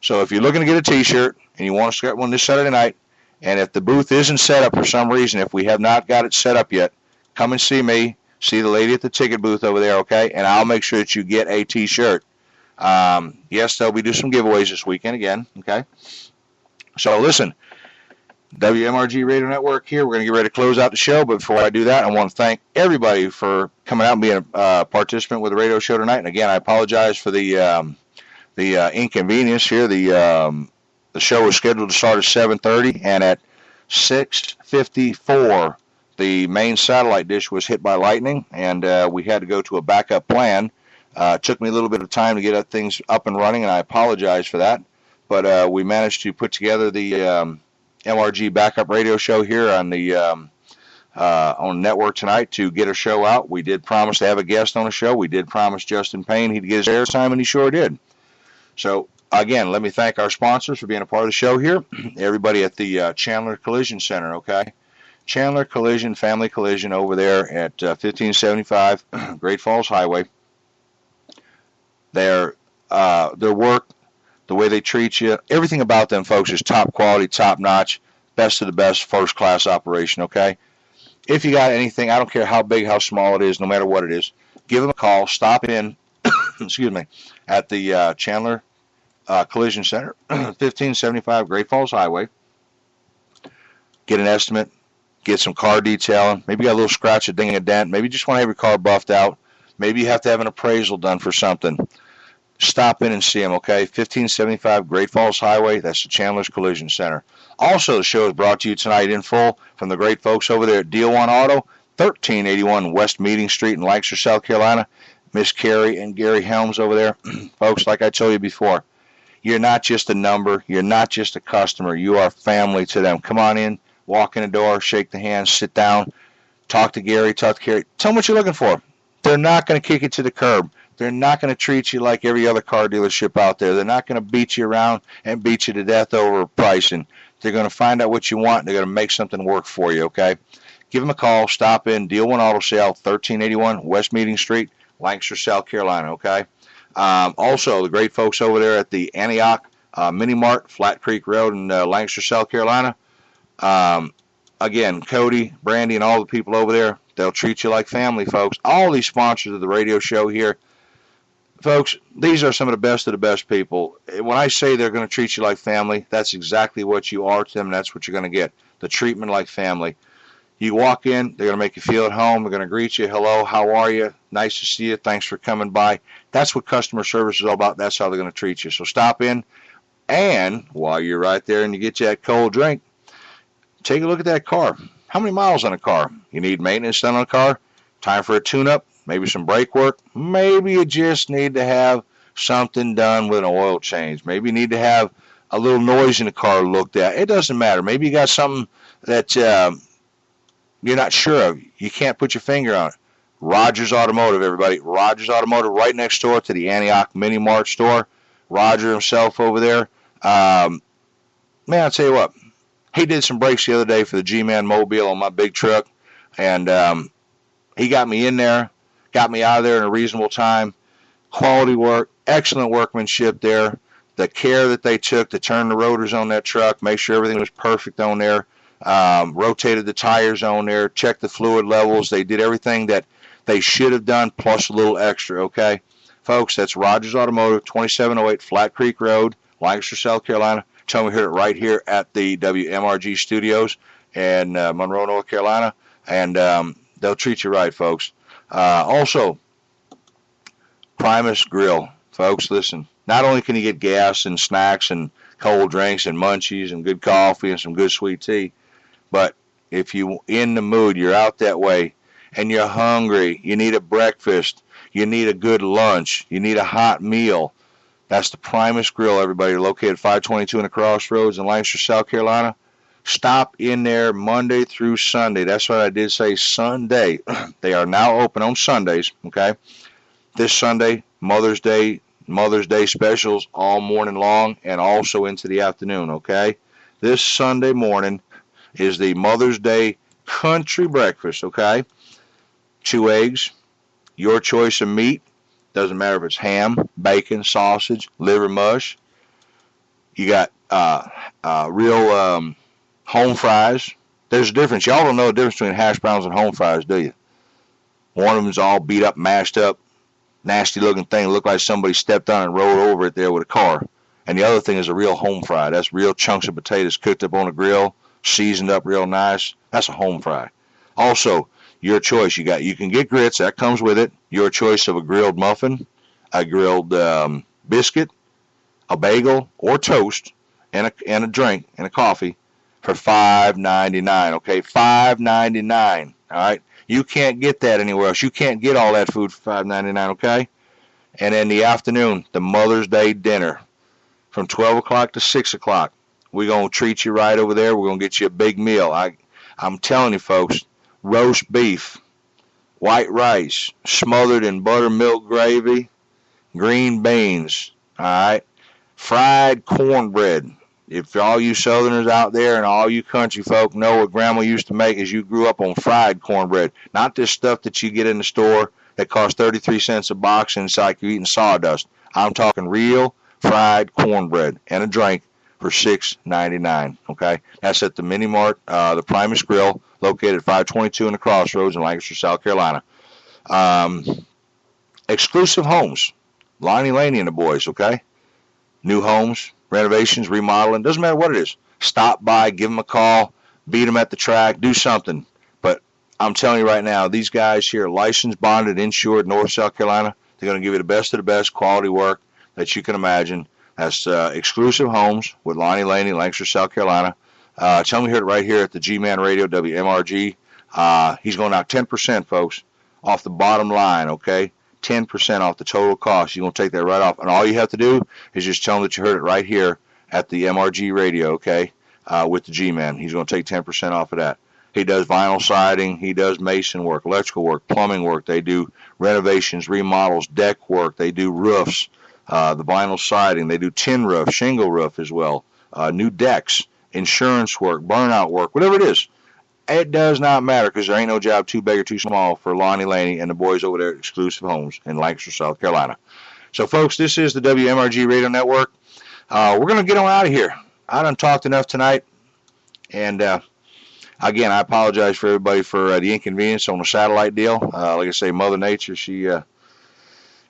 So if you're looking to get a T-shirt and you want to get one this Saturday night, and if the booth isn't set up for some reason, if we have not got it set up yet, come and see me. See the lady at the ticket booth over there, okay? And I'll make sure that you get a T-shirt. Yes, there'll be some giveaways this weekend again, okay? So listen, WMRG Radio Network here. We're going to get ready to close out the show, but before I do that, I want to thank everybody for coming out and being a participant with the radio show tonight. And again, I apologize for the inconvenience here. The show was scheduled to start at 7:30, and at 6:54, the main satellite dish was hit by lightning, and we had to go to a backup plan. It took me a little bit of time to get things up and running, and I apologize for that. But we managed to put together the MRG backup radio show here on the network tonight to get a show out. We did promise to have a guest on the show. We did promise Justin Payne he'd get his airtime, and he sure did. So, again, let me thank our sponsors for being a part of the show here. Everybody at the Chandler Collision Center, okay? Chandler Collision, Family Collision over there at 1575 Great Falls Highway. Their work, the way they treat you, everything about them, folks, is top quality, top notch, best of the best, first class operation, okay? If you got anything, I don't care how big, how small it is, no matter what it is, give them a call, stop in, excuse me, at the Chandler Collision Center, 1575 Great Falls Highway. Get an estimate. Get some car detailing. Maybe you got a little scratch, a ding, a dent. Maybe you just want to have your car buffed out. Maybe you have to have an appraisal done for something. Stop in and see them, okay? 1575 Great Falls Highway. That's the Chandler's Collision Center. Also, the show is brought to you tonight in full from the great folks over there at Deal One Auto, 1381 West Meeting Street in Lancaster, South Carolina. Miss Carrie and Gary Helms over there. Folks, like I told you before, you're not just a number. You're not just a customer. You are family to them. Come on in, walk in the door, shake the hand, sit down, talk to Gary, talk to Carrie. Tell them what you're looking for. They're not going to kick it to the curb. They're not going to treat you like every other car dealership out there. They're not going to beat you around and beat you to death over pricing. They're going to find out what you want, and they're going to make something work for you, okay? Give them a call. Stop in. Deal One Auto Sale, 1381 West Meeting Street, Lancaster, South Carolina, okay? Also, the great folks over there at the Antioch Mini Mart, Flat Creek Road in Lancaster, South Carolina. Again, Cody, Brandy, and all the people over there, they'll treat you like family, folks. All these sponsors of the radio show here, folks, these are some of the best people. When I say they're going to treat you like family, that's exactly what you are to them, and that's what you're going to get, the treatment like family. You walk in, they're going to make you feel at home. They're going to greet you. Hello, how are you? Nice to see you. Thanks for coming by. That's what customer service is all about. That's how they're going to treat you. So stop in, and while you're right there and you get you that cold drink, take a look at that car. How many miles on a car? You need maintenance done on a car? Time for a tune-up? Maybe some brake work? Maybe you just need to have something done with an oil change. Maybe you need to have a little noise in the car looked at. It doesn't matter. Maybe you got something that you're not sure of. You can't put your finger on it. Rogers Automotive, everybody. Rogers Automotive right next door to the Antioch Mini Mart store. Roger himself over there. Man, I'll tell you what. He did some brakes the other day for the G-Man Mobile on my big truck, and he got me in there, got me out of there in a reasonable time. Quality work, excellent workmanship there. The care that they took to turn the rotors on that truck, make sure everything was perfect on there, rotated the tires on there, checked the fluid levels. They did everything that they should have done, plus a little extra, okay? Folks, that's Rogers Automotive, 2708 Flat Creek Road, Lancaster, South Carolina. Tell me, hear it right here at the WMRG studios in Monroe, North Carolina, and they'll treat you right, folks. Also, Primus Grill, folks. Listen, not only can you get gas and snacks and cold drinks and munchies and good coffee and some good sweet tea, but if you're in the mood, you're out that way, and you're hungry, you need a breakfast, you need a good lunch, you need a hot meal. That's the Primus Grill, everybody, located 522 in the Crossroads in Lancaster, South Carolina. Stop in there Monday through Sunday. That's what I did say, Sunday. They are now open on Sundays, okay? This Sunday, Mother's Day specials all morning long and also into the afternoon, okay? This Sunday morning is the Mother's Day country breakfast, okay? 2 eggs, your choice of meat. Doesn't matter if it's ham, bacon, sausage, liver mush. You got real home fries. There's a difference. Y'all don't know the difference between hash browns and home fries, do you? One of them's all beat up, mashed up, nasty looking thing. Look like somebody stepped on and rolled over it there with a car. And the other thing is a real home fry. That's real chunks of potatoes cooked up on a grill, seasoned up real nice. That's a home fry. Also, your choice. You can get grits. That comes with it. Your choice of a grilled muffin, a grilled biscuit, a bagel, or toast, and a drink and a coffee for $5.99. Okay, $5.99. All right. You can't get that anywhere else. You can't get all that food for $5.99. Okay. And in the afternoon, the Mother's Day dinner from 12 o'clock to 6 o'clock. We're gonna treat you right over there. We're gonna get you a big meal. I'm telling you, folks. Roast beef, white rice, smothered in buttermilk gravy, green beans, all right, fried cornbread. If all you Southerners out there and all you country folk know what Grandma used to make is you grew up on fried cornbread, not this stuff that you get in the store that costs 33 cents a box and it's like you're eating sawdust. I'm talking real fried cornbread and a drink for $6.99, okay? That's at the Mini Mart, the Primus Grill, located at 522 in the Crossroads in Lancaster, South Carolina. Exclusive homes, Lonnie Laney and the boys, okay? New homes, renovations, remodeling, doesn't matter what it is. Stop by, give them a call, beat them at the track, do something. But I'm telling you right now, these guys here are licensed, bonded, insured, North South Carolina. They're going to give you the best of the best quality work that you can imagine. That's Exclusive Homes with Lonnie Laney, Lancaster, South Carolina. Tell me here right here at the G-Man Radio, WMRG. He's going out 10%, folks, off the bottom line, okay? 10% off the total cost. You're going to take that right off. And all you have to do is just tell him that you heard it right here at the MRG radio, okay, with the G-Man. He's going to take 10% off of that. He does vinyl siding. He does mason work, electrical work, plumbing work. They do renovations, remodels, deck work. They do roofs, the vinyl siding. They do tin roof, shingle roof as well, new decks, insurance work, burnout work, whatever it is. It does not matter because there ain't no job too big or too small for Lonnie Laney and the boys over there at Exclusive Homes in Lancaster, South Carolina. So, folks, this is the WMRG Radio Network. We're going to get on out of here. I done talked enough tonight, and again, I apologize for everybody for the inconvenience on the satellite deal. Like I say, Mother Nature, she, I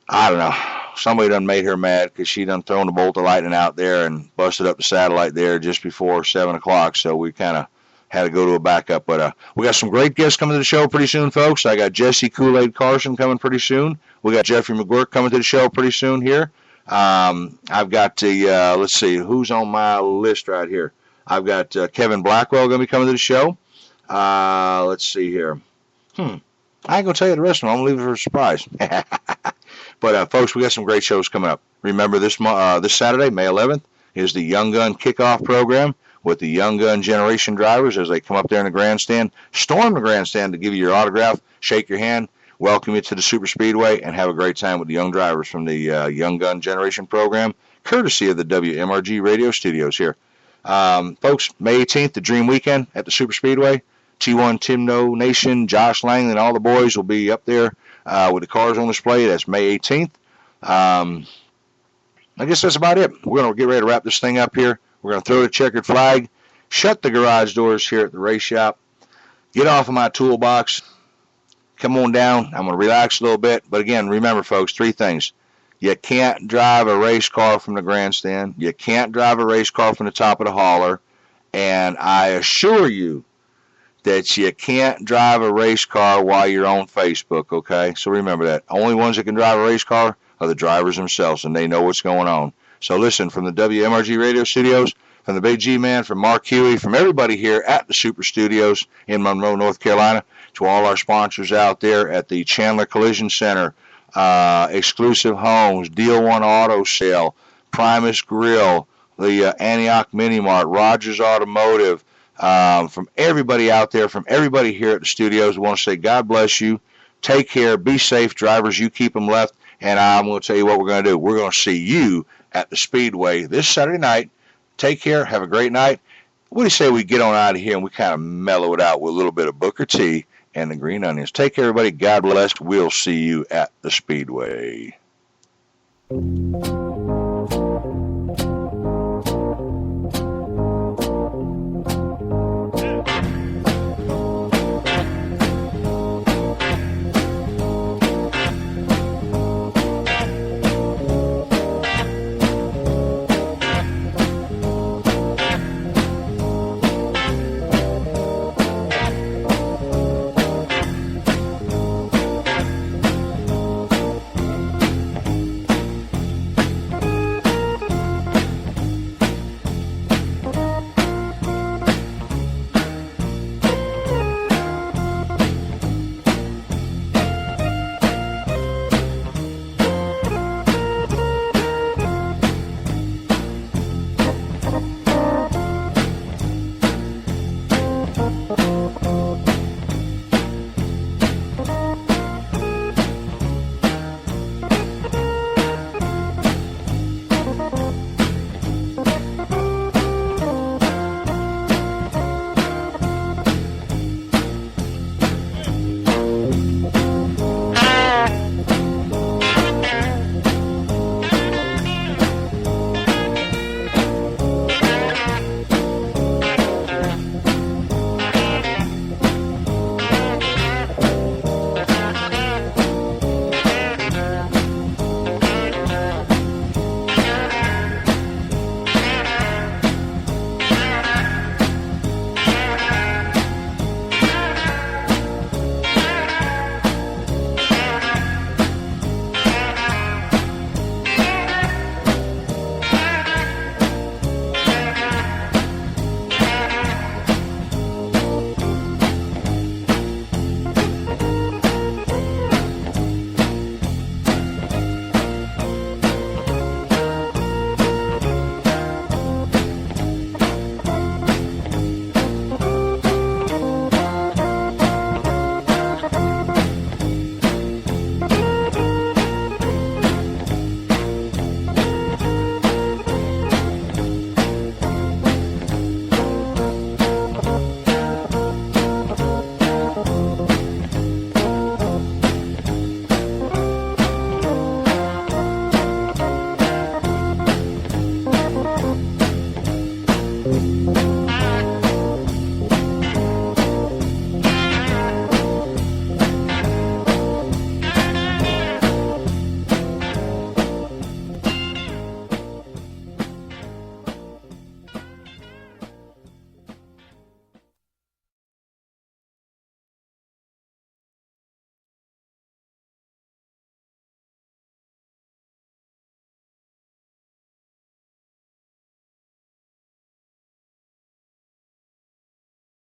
don't know, somebody done made her mad because she done thrown the bolt of lightning out there and busted up the satellite there just before 7 o'clock, so we kind of had to go to a backup. But we got some great guests coming to the show pretty soon, folks. I got Jesse Kool-Aid Carson coming pretty soon. We got Jeffrey McGuirk coming to the show pretty soon here. I've got the, let's see, who's on my list right here? I've got Kevin Blackwell going to be coming to the show. Let's see here. I ain't going to tell you the rest of them. I'm going to leave it for a surprise. But, folks, we got some great shows coming up. Remember, this Saturday, May 11th, is the Young Gun Kickoff Program with the Young Gun Generation drivers as they come up there in the grandstand, storm the grandstand to give you your autograph, shake your hand, welcome you to the Super Speedway, and have a great time with the young drivers from the Young Gun Generation Program, courtesy of the WMRG radio studios here. Folks, May 18th, the Dream Weekend at the Super Speedway. T1 Timno Nation, Josh Langley, and all the boys will be up there with the cars on display. That's May 18th. I guess that's about it. We're going to get ready to wrap this thing up here. We're going to throw the checkered flag, shut the garage doors here at the race shop, get off of my toolbox, come on down. I'm going to relax a little bit. But again, remember, folks, 3 things. You can't drive a race car from the grandstand. You can't drive a race car from the top of the hauler. And I assure you that you can't drive a race car while you're on Facebook, okay? So remember that. Only ones that can drive a race car are the drivers themselves, and they know what's going on. So listen, from the WMRG radio studios, from the Big G-Man, from Mark Huey, from everybody here at the Super Studios in Monroe, North Carolina, to all our sponsors out there at the Chandler Collision Center, Exclusive Homes, Deal One Auto Sale, Primus Grill, the Antioch Mini Mart, Rogers Automotive, from everybody out there, from everybody here at the studios, we want to say God bless you. Take care. Be safe, drivers. You keep them left. And I'm going to tell you what we're going to do. We're going to see you at the Speedway this Saturday night. Take care. Have a great night. What do you say we get on out of here and we kind of mellow it out with a little bit of Booker T and the Green Onions? Take care, everybody. God bless. We'll see you at the Speedway.